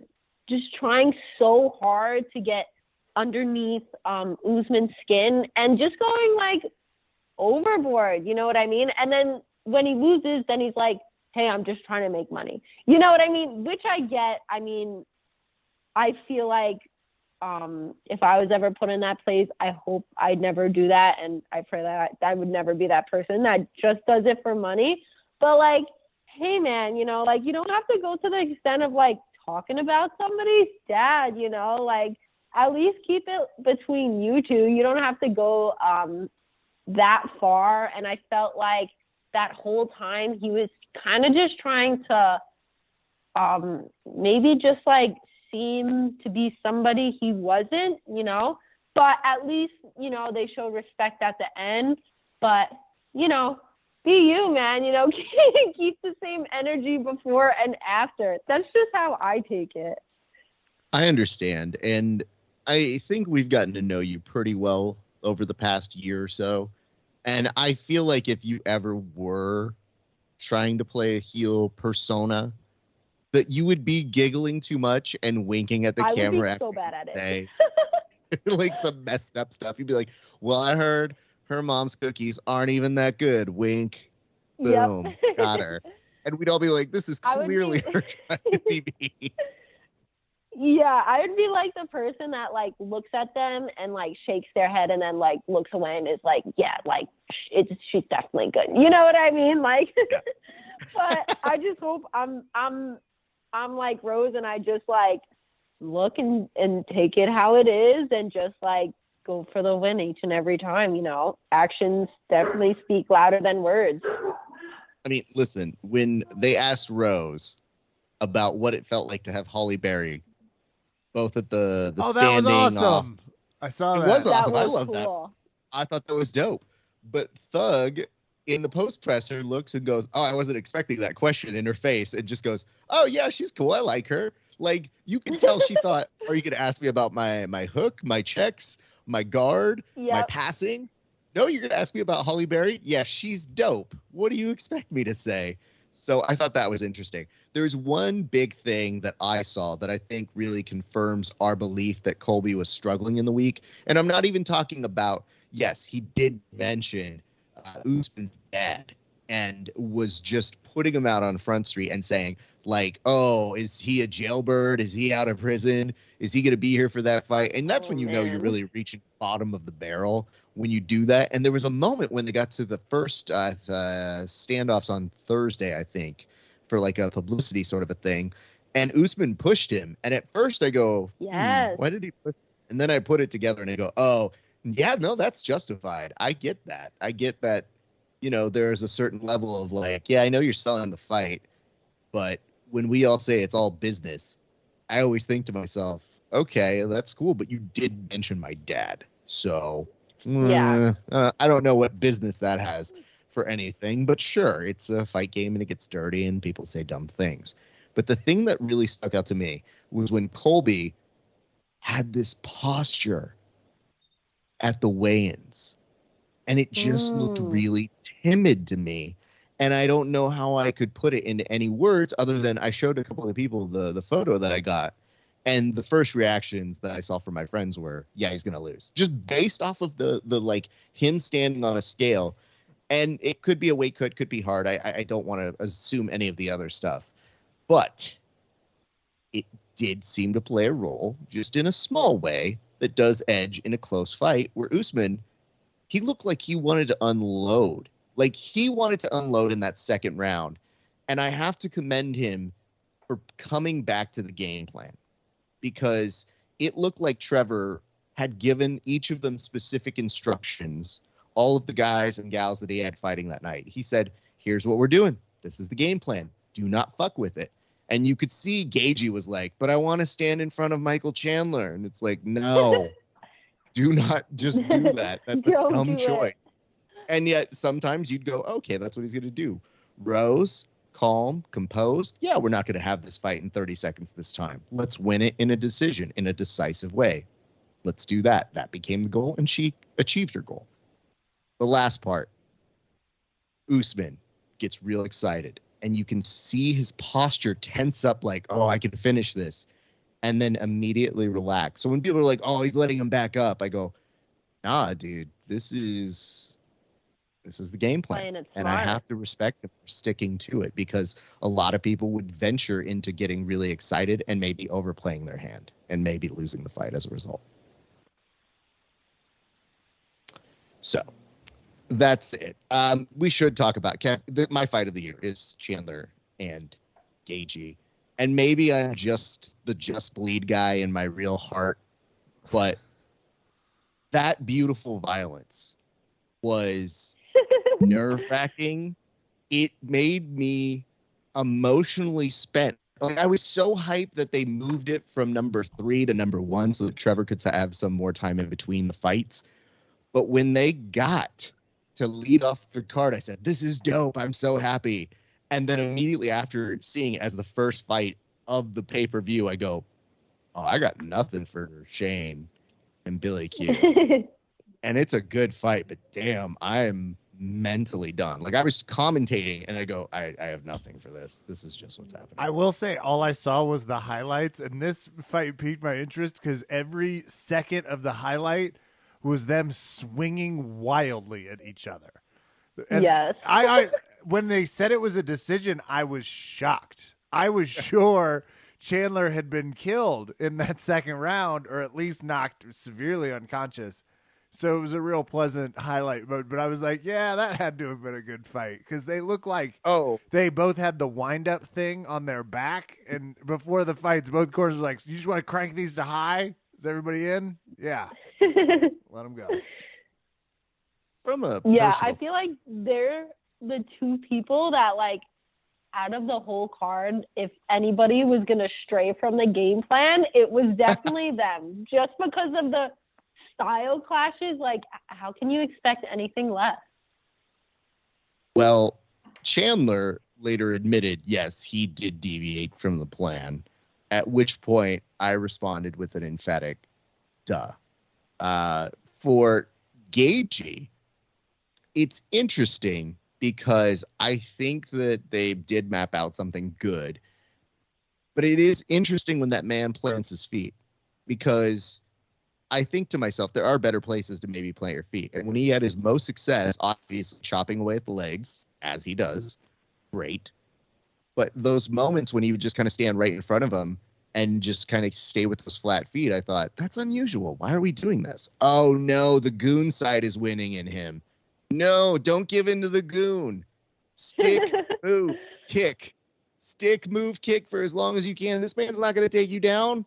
just trying so hard to get underneath Usman's skin and just going like overboard, you know what I mean? And then when he loses, then he's like, hey, I'm just trying to make money. You know what I mean? Which I get. I mean, I feel like if I was ever put in that place, I hope I'd never do that. And I pray that I would never be that person that just does it for money. But like, hey man, you know, like you don't have to go to the extent of like talking about somebody's dad, you know, like at least keep it between you two. You don't have to go that far. And I felt like that whole time he was kind of just trying to maybe just like seem to be somebody he wasn't, you know, but at least, you know, they showed respect at the end. But, you know, be you, man, you know, keep the same energy before and after. That's just how I take it. I understand. And I think we've gotten to know you pretty well over the past year or so. And I feel like if you ever were trying to play a heel persona, that you would be giggling too much and winking at the camera. I would be so bad at it. Like some messed up stuff. You'd be like, well, I heard her mom's cookies aren't even that good. Wink. Boom. Yep. Got her. And we'd all be like, this is clearly her trying to be mean. Yeah, I would be like the person that like looks at them and like shakes their head and then like looks away and is like, yeah, like she's definitely good. You know what I mean? Like, yeah. But I just hope I'm like Rose and I just like look and take it how it is and just like go for the win each and every time. You know, actions definitely speak louder than words. I mean, listen, when they asked Rose about what it felt like to have Holly Berry both at the standing that was awesome. I saw that. It was awesome. That was I love cool. that. I thought that was dope. But Thug in the post presser looks and goes, oh, I wasn't expecting that question in her face, and just goes, oh yeah, she's cool. I like her. Like you can tell she thought, are you going to ask me about my hook, my checks, my guard, my passing? No, you're going to ask me about Holly Berry? Yeah, she's dope. What do you expect me to say? So I thought that was interesting. There's one big thing that I saw that I think really confirms our belief that Colby was struggling in the week. And I'm not even talking about, yes, he did mention Usman's dad and was just putting him out on Front Street and saying, like, oh, is he a jailbird? Is he out of prison? Is he going to be here for that fight? And that's when you know you're really reaching the bottom of the barrel when you do that. And there was a moment when they got to the first standoffs on Thursday, I think, for like a publicity sort of a thing. And Usman pushed him. And at first I go, yes. Why did he push? And then I put it together and I go, oh, yeah, no, that's justified. I get that. I get that, you know, there's a certain level of like, yeah, I know you're selling the fight, but when we all say it's all business, I always think to myself, okay, that's cool, but you did mention my dad. So, yeah. I don't know what business that has. for anything, but sure, it's a fight game and it gets dirty and people say dumb things. But the thing that really stuck out to me was when Colby had this posture at the weigh-ins, and it just looked really timid to me. And I don't know how I could put it into any words other than I showed a couple of people the photo that I got. And the first reactions that I saw from my friends were, yeah, he's going to lose. Just based off of the like him standing on a scale. And it could be a weight cut, could be hard. I don't want to assume any of the other stuff. But it did seem to play a role, just in a small way, that does edge in a close fight, where Usman, he looked like he wanted to unload. Like he wanted to unload in that second round. And I have to commend him for coming back to the game plan, because it looked like Trevor had given each of them specific instructions, all of the guys and gals that he had fighting that night. He said, here's what we're doing. This is the game plan. Do not fuck with it. And you could see Gagey was like, but I want to stand in front of Michael Chandler. And it's like, no, do not just do that. That's a dumb choice. And yet sometimes you'd go, okay, that's what he's going to do. Rose, calm, composed. Yeah, we're not going to have this fight in 30 seconds this time. Let's win it in a decision, in a decisive way. Let's do that. That became the goal, and she achieved her goal. The last part, Usman gets real excited, and you can see his posture tense up like, oh, I can finish this, and then immediately relax. So when people are like, oh, he's letting him back up, I go, nah, dude, this is the game plan. And I have to respect him for sticking to it, because a lot of people would venture into getting really excited and maybe overplaying their hand and maybe losing the fight as a result. So that's it. We should talk about my fight of the year is Chandler and Gagey. And maybe I'm just the Just Bleed guy in my real heart, but that beautiful violence was nerve-wracking. It made me emotionally spent. Like, I was so hyped that they moved it from number 3 to number 1 so that Trevor could have some more time in between the fights. But when they got to lead off the card, I said, this is dope. I'm so happy. And then immediately after seeing it as the first fight of the pay-per-view, I go, oh, I got nothing for Shane and Billy Q. And it's a good fight, but damn, I'm mentally done. Like, I was commentating and I go, I have nothing for this. This is just what's happening. I will say all I saw was the highlights, and this fight piqued my interest because every second of the highlight was them swinging wildly at each other. And yes. I when they said it was a decision, I was shocked. I was sure Chandler had been killed in that second round, or at least knocked severely unconscious. So it was a real pleasant highlight. But I was like, yeah, that had to have been a good fight, because they look like they both had the wind-up thing on their back. And before the fights, both corners were like, you just want to crank these to high? Is everybody in? Yeah. Let them go. I feel like they're the two people that, like, out of the whole card, if anybody was going to stray from the game plan, it was definitely them. Just because of the style clashes, like, how can you expect anything less? Well, Chandler later admitted, yes, he did deviate from the plan, at which point I responded with an emphatic, duh. For Gagey, it's interesting because I think that they did map out something good, but it is interesting when that man plants his feet, because I think to myself, there are better places to maybe plant your feet. And when he had his most success, obviously chopping away at the legs, as he does, great. But those moments when he would just kind of stand right in front of him and just kind of stay with those flat feet, I thought, that's unusual. Why are we doing this? Oh, no, the goon side is winning in him. No, don't give in to the goon. Stick, move, kick. Stick, move, kick for as long as you can. This man's not going to take you down.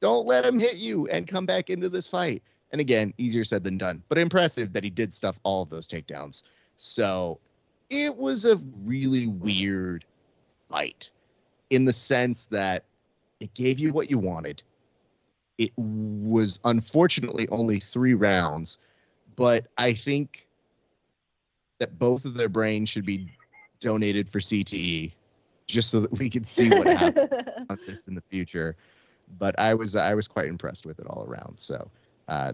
Don't let him hit you and come back into this fight. And again, easier said than done, but impressive that he did stuff all of those takedowns. So it was a really weird fight in the sense that it gave you what you wanted. It was unfortunately only 3 rounds, but I think that both of their brains should be donated for CTE, just so that we could see what happens on this in the future. But I was quite impressed with it all around. So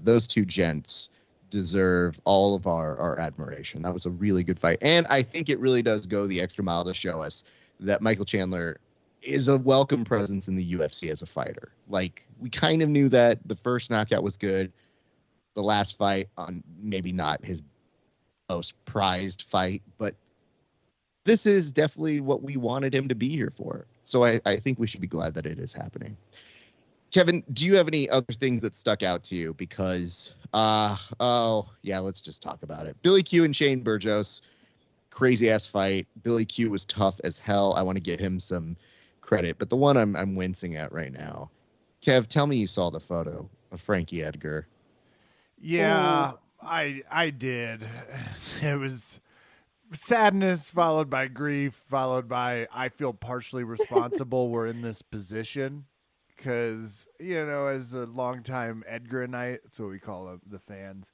those two gents deserve all of our admiration. That was a really good fight. And I think it really does go the extra mile to show us that Michael Chandler is a welcome presence in the UFC as a fighter. Like, we kind of knew that the first knockout was good. The last fight, on maybe not his most prized fight, but this is definitely what we wanted him to be here for. So I think we should be glad that it is happening. Kevin, do you have any other things that stuck out to you? Because, let's just talk about it. Billy Q and Shane Burgos, crazy ass fight. Billy Q was tough as hell. I want to give him some credit, but the one I'm wincing at right now. Kev, tell me you saw the photo of Frankie Edgar. Yeah, I did. It was sadness followed by grief, followed by I feel partially responsible. We're in this position. Because, as a longtime Edgarite, that's what we call the fans,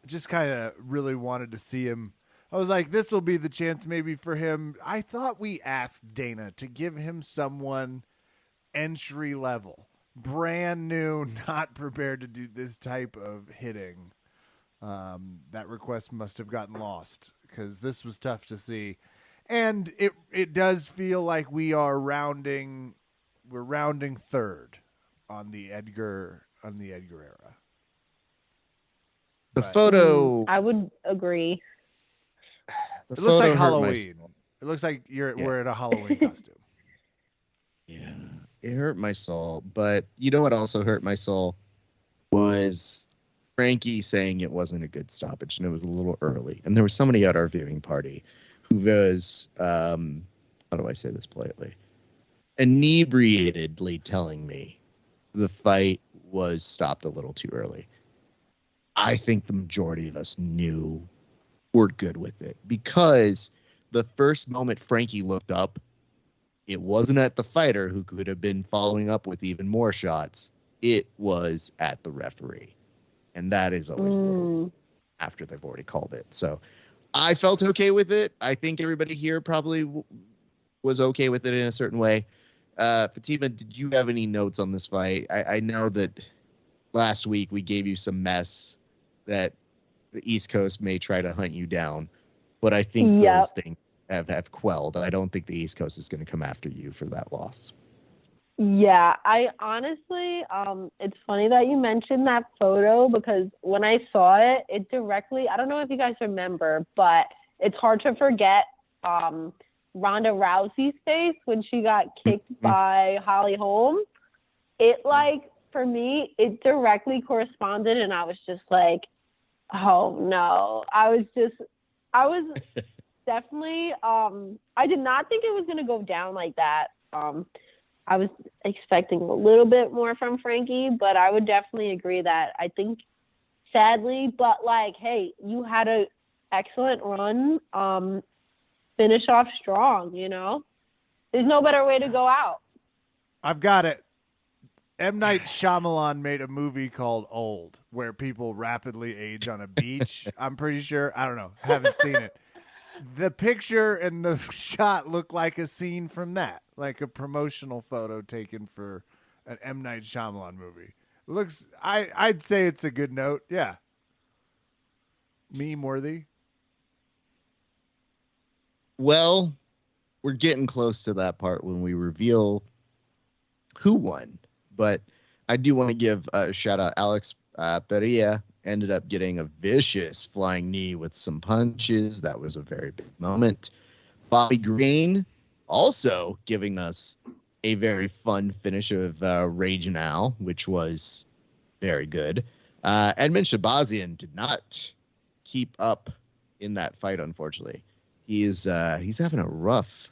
just kind of really wanted to see him. I was like, this will be the chance maybe for him. I thought we asked Dana to give him someone entry level, brand new, not prepared to do this type of hitting. That request must have gotten lost because this was tough to see. And it does feel like we're rounding third on the Edgar era. The photo, I would agree. It looks like Halloween. It looks like we're in a Halloween costume. Yeah, it hurt my soul. But you know what also hurt my soul was Frankie saying it wasn't a good stoppage and it was a little early. And there was somebody at our viewing party who was, how do I say this politely? Inebriatedly telling me the fight was stopped a little too early. I think the majority of us knew we're good with it because the first moment Frankie looked up, it wasn't at the fighter who could have been following up with even more shots. It was at the referee. And that is always a little after they've already called it. So I felt okay with it. I think everybody here probably was okay with it in a certain way. Fatima, did you have any notes on this fight? I know that last week we gave you some mess that the East Coast may try to hunt you down, but I think those things have quelled. I don't think the East Coast is going to come after you for that loss. Yeah, I honestly, it's funny that you mentioned that photo because when I saw it, it directly, I don't know if you guys remember, but it's hard to forget Ronda Rousey's face when she got kicked by Holly Holm. It for me, it directly corresponded and I was just like, oh no. I was definitely, I did not think it was going to go down like that. I was expecting a little bit more from Frankie, but I would definitely agree that I think sadly, but hey, you had an excellent run. Finish off strong, There's no better way to go out. I've got it. M. Night Shyamalan made a movie called Old, where people rapidly age on a beach. I'm pretty sure. I don't know. Haven't seen it. The picture and the shot look like a scene from that, like a promotional photo taken for an M. Night Shyamalan movie. Looks, I'd say it's a good note. Yeah. Meme worthy. Well, we're getting close to that part when we reveal who won. But I do want to give a shout out. Alex Pereira ended up getting a vicious flying knee with some punches. That was a very big moment. Bobby Green also giving us a very fun finish of Rage Now, which was very good. Edmund Shabazian did not keep up in that fight, unfortunately. He's having a rough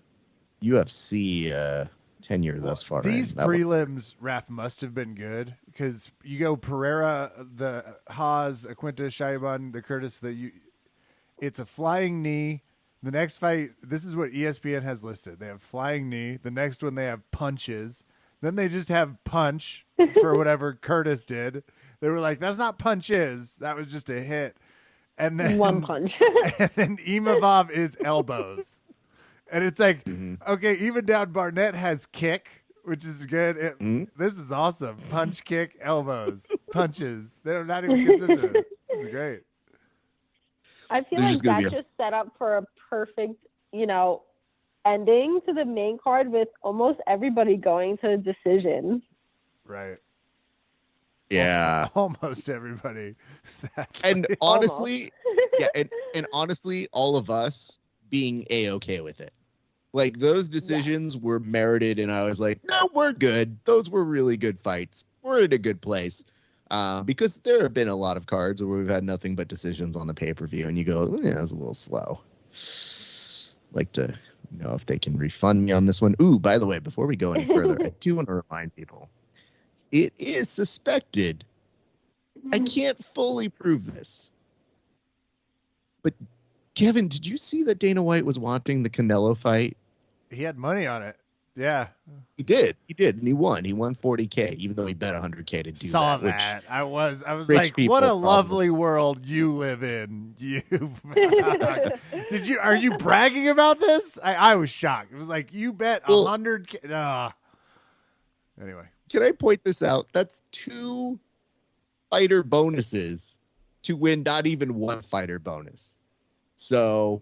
UFC tenure thus far. These prelims, Raph, must have been good because you go Pereira, the Haas, Aquinta, Shaiban, the Curtis, it's a flying knee. The next fight, this is what ESPN has listed. They have flying knee. The next one, they have punches. Then they just have punch for whatever Curtis did. They were like, that's not punches. That was just a hit. And then One punch. and then Imavov is elbows. And it's like, okay, even down Barnett has kick, which is good. This is awesome. Punch, kick, elbows, punches. They're not even consistent. This is great. I feel like that's just set up for a perfect, ending to the main card with almost everybody going to a decision. Right. Yeah. Almost everybody. Sadly. And honestly, and honestly, all of us being A-okay with it. Like, those decisions were merited, and I was like, no, we're good. Those were really good fights. We're in a good place. Because there have been a lot of cards where we've had nothing but decisions on the pay-per-view, and you go, it was a little slow. Like to know if they can refund me on this one. Ooh, by the way, before we go any further, I do want to remind people, it is suspected. I can't fully prove this. But Kevin, did you see that Dana White was wanting the Canelo fight? He had money on it. Yeah. He did, and he won. He won $40K, even though he bet $100K to do Saw that. I was like, what a lovely world you live in. Are you bragging about this? I was shocked. It was like, you bet $100K. Anyway. Can I point this out? That's 2 fighter bonuses to win not even 1 fighter bonus. So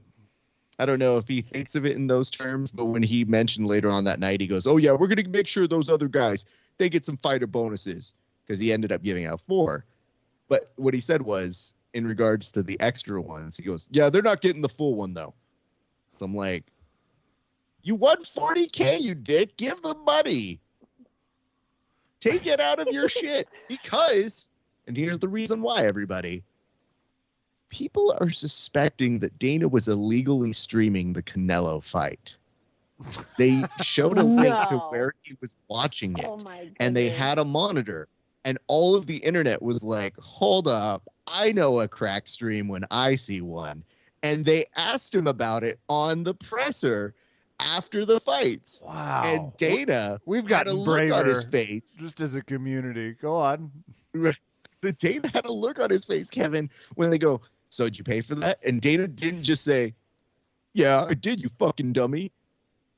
I don't know if he thinks of it in those terms, but when he mentioned later on that night, he goes, oh, yeah, we're going to make sure those other guys, they get some fighter bonuses, because he ended up giving out 4. But what he said was, in regards to the extra ones, he goes, yeah, they're not getting the full one, though. So I'm like, you won $40K, you dick. Give them money. Take it out of your shit. Because, and here's the reason why, everybody. People are suspecting that Dana was illegally streaming the Canelo fight. They showed a link to where he was watching it, and they had a monitor, and all of the internet was like, hold up, I know a crack stream when I see one. And they asked him about it on the presser after the fights. Wow. And Dana, we've got a look on his face. Just as a community. Go on. The Dana had a look on his face, Kevin, when they go, so did you pay for that? And Dana didn't just say, yeah, I did, you fucking dummy.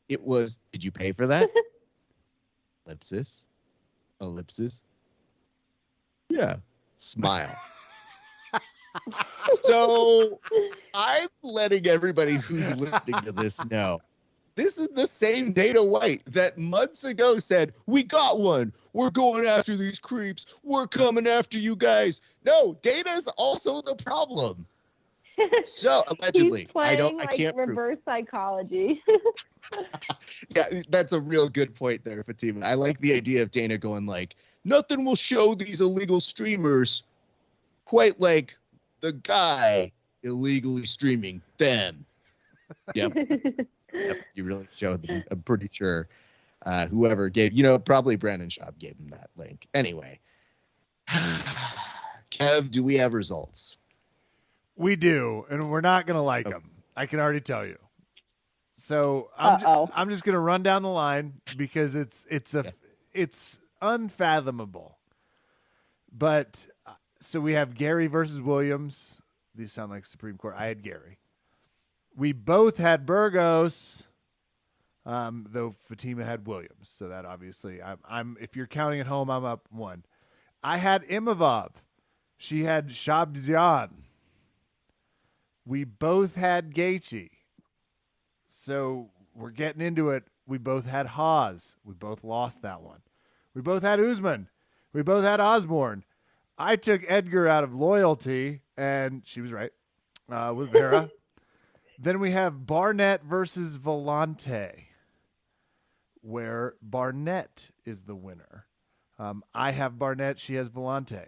It was, did you pay for that? Ellipsis. Yeah. Smile. So I'm letting everybody who's listening to this know. This is the same Dana White that months ago said, we got one. We're going after these creeps. We're coming after you guys. No, Dana's also the problem. So allegedly, I can't reverse psychology. Yeah, that's a real good point there, Fatima. I like the idea of Dana going like, nothing will show these illegal streamers quite like the guy illegally streaming them. Yep. Yep, you really showed them. I'm pretty sure whoever gave, probably Brandon Schaub gave him that link. Anyway, Kev, do we have results? We do, and we're not going to like them. I can already tell you. So I'm just going to run down the line because it's unfathomable. But so we have Gary versus Williams. These sound like Supreme Court. I had Gary. We both had Burgos, though Fatima had Williams. So that obviously, I'm if you're counting at home, I'm up 1. I had Imavov. She had Shabzian. We both had Gaethje. So we're getting into it. We both had Haas. We both lost that one. We both had Usman. We both had Osborne. I took Edgar out of loyalty, and she was right with Vera. Then we have Barnett versus Vellante, where Barnett is the winner. I have Barnett. She has Vellante.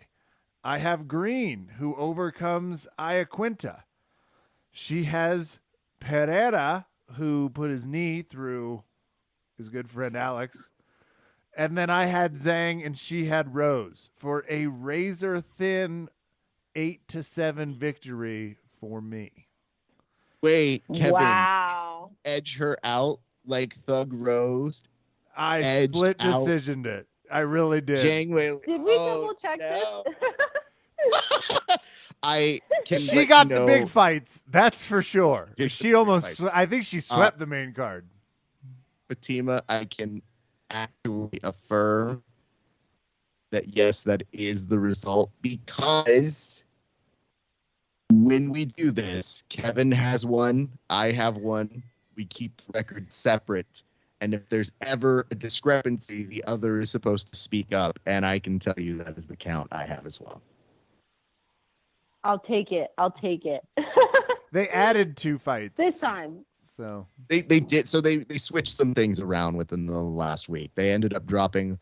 I have Green, who overcomes Iaquinta. She has Pereira, who put his knee through his good friend Alex. And then I had Zhang, and she had Rose for a razor-thin 8-7 victory for me. Wait, Kevin. Wow. Edge her out like Thug Rose. I split decisioned it. I really did. Did we double check this? She got the big fights, that's for sure. She almost, I think she swept the main card. Fatima, I can actually affirm that yes, that is the result, because when we do this, Kevin has one, I have one, we keep the record separate, and if there's ever a discrepancy, the other is supposed to speak up, and I can tell you that is the count I have as well. I'll take it. They added 2 fights this time. So they did. So they switched some things around within the last week. They ended up dropping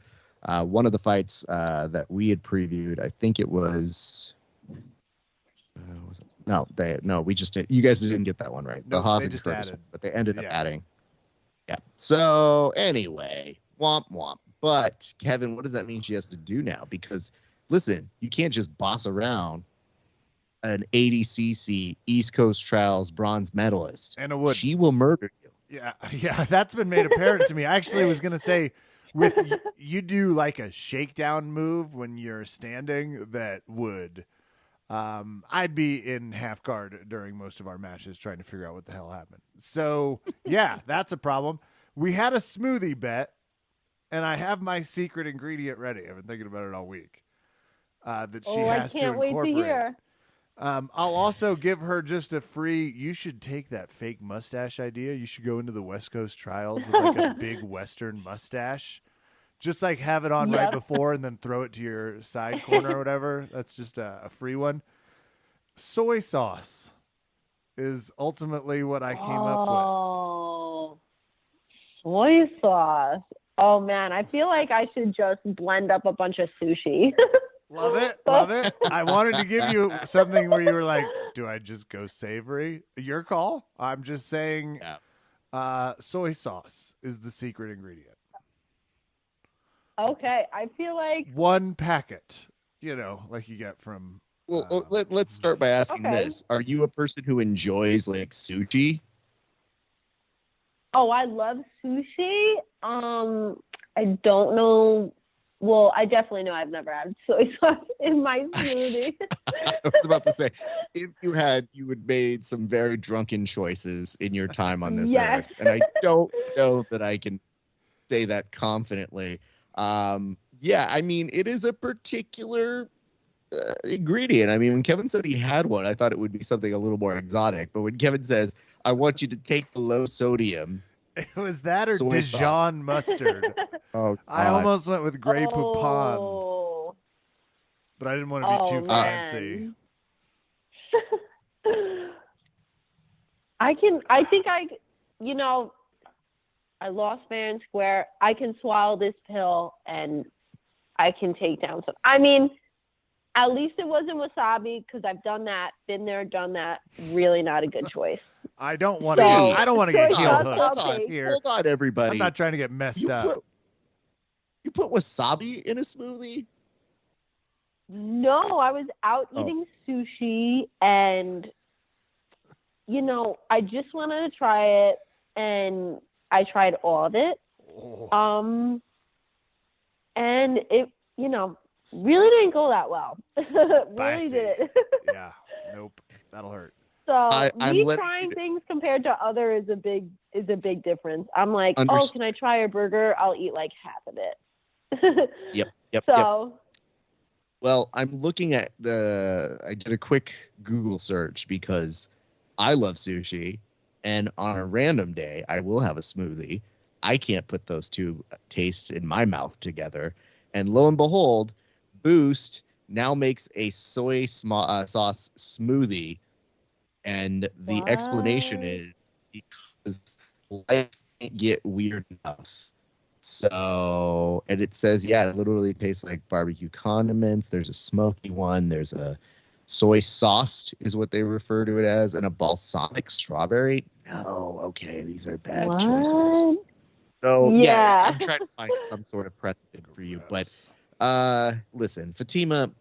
one of the fights that we had previewed. I think it was. We just did. You guys didn't get that one right. Nope, the Haas they and just Curtis added. one, but they ended up adding. Yeah. So anyway, womp womp. But Kevin, what does that mean she has to do now? Because listen, you can't just boss around an ADCC East Coast Trials bronze medalist. And a wood. She will murder you. Yeah, that's been made apparent to me. I actually was going to say, with you do like a shakedown move when you're standing that would, I'd be in half guard during most of our matches trying to figure out what the hell happened. So, yeah, that's a problem. We had a smoothie bet, and I have my secret ingredient ready. I've been thinking about it all week. That she has to incorporate. Wait to hear. I'll also give her just a free, you should take that fake mustache idea. You should go into the West Coast Trials with like a big Western mustache. Just like have it on right before and then throw it to your side corner or whatever. That's just a free one. Soy sauce is ultimately what I came up with. Soy sauce. Oh, man. I feel like I should just blend up a bunch of sushi. Love it. Love it. I wanted to give you something where you were like, do I just go savory? Your call. I'm just saying soy sauce is the secret ingredient. Okay. I feel like 1 packet, like you get from. Well, let's start by asking this. Are you a person who enjoys like sushi? Oh, I love sushi. I don't know. Well, I definitely know I've never had soy sauce in my smoothie. I was about to say, if you had, you would made some very drunken choices in your time on this earth. And I don't know that I can say that confidently. I mean, it is a particular ingredient. I mean, when Kevin said he had one, I thought it would be something a little more exotic. But when Kevin says, I want you to take the low sodium. It was that or Dijon mustard. Oh, God. I almost went with Grey Poupon, but I didn't want to be too fancy. I lost fair and square. I can swallow this pill and I can take down some. I mean, at least it wasn't wasabi because I've done that, been there, done that. Really not a good choice. I don't want to get heel hooked here. Hold on, everybody. I'm not trying to get messed up. You put wasabi in a smoothie? No, I was out eating sushi and, I just wanted to try it and I tried all of it. And it, really didn't go that well. Really didn't. Yeah. Nope. That'll hurt. So trying things compared to other is a big difference. I'm like, can I try a burger? I'll eat like half of it. Yep. Well, I'm looking at I did a quick Google search because I love sushi, and on a random day, I will have a smoothie. I can't put those two tastes in my mouth together. And lo and behold, Boost now makes a soy sauce smoothie. And the explanation is because life can't get weird enough. So, and it says, it literally tastes like barbecue condiments. There's a smoky one. There's a soy sauced is what they refer to it as, and a balsamic strawberry. No, okay, these are bad choices. So, I'm trying to find some sort of precedent for you. But listen, Fatima,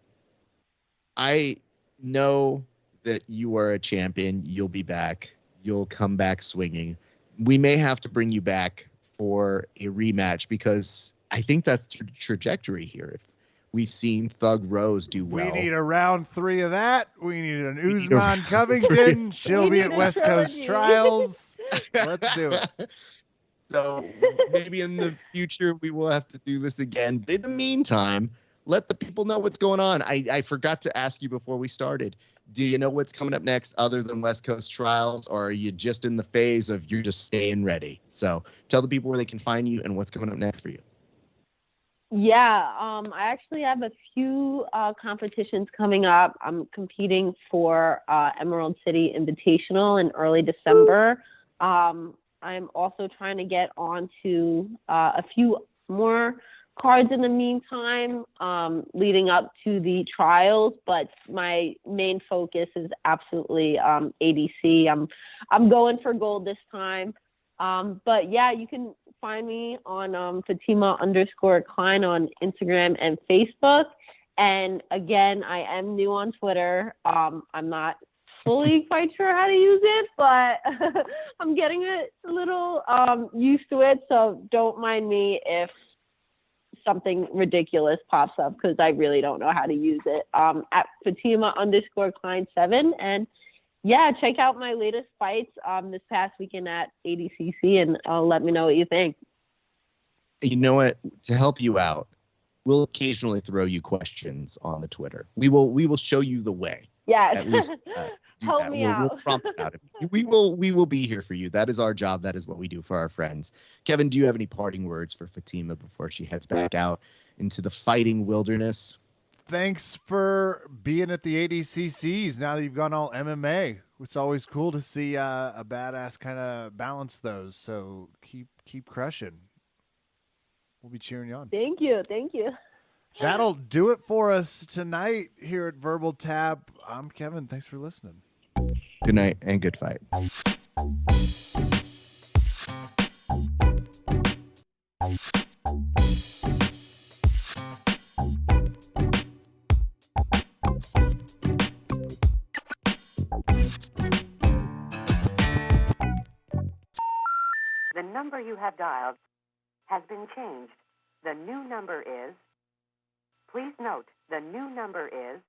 I know that you are a champion. You'll be back. You'll come back swinging. We may have to bring you back for a rematch because I think that's the trajectory here. If We've seen Thug Rose do We well. need a round 3 of that. We need an need a Usman round Covington. She'll We be need at a West Coast trilogy. Trials. Let's do it. So maybe in the future we will have to do this again. But in the meantime, let the people know what's going on. I forgot to ask you before we started. Do you know what's coming up next other than West Coast Trials, or are you just in the phase of you're just staying ready? So tell the people where they can find you and what's coming up next for you. Yeah, I actually have a few competitions coming up. I'm competing for Emerald City Invitational in early December. I'm also trying to get onto a few more cards in the meantime, leading up to the trials. But my main focus is absolutely ADC. I'm going for gold this time. But yeah, you can find me on Fatima_Kline on Instagram and Facebook. And again, I am new on Twitter. I'm not fully quite sure how to use it, but I'm getting a little used to it. So don't mind me if something ridiculous pops up, because I really don't know how to use it. At Fatima_Kline7. And yeah, check out my latest fights this past weekend at ADCC, and let me know what you think. You know what? To help you out, we'll occasionally throw you questions on the Twitter. We will show you the way. Yeah, At least help that. me We'll out. prompt it out of you. We will be here for you. That is our job. That is what we do for our friends. Kevin, do you have any parting words for Fatima before she heads back out into the fighting wilderness? Thanks for being at the ADCCs. Now that you've gone all MMA, it's always cool to see a badass kind of balance those. So keep crushing. We'll be cheering you on. Thank you. That'll do it for us tonight here at Verbal Tap. I'm Kevin. Thanks for listening. Good night and good fight. The number you have dialed has been changed. The new number is... Please note, the new number is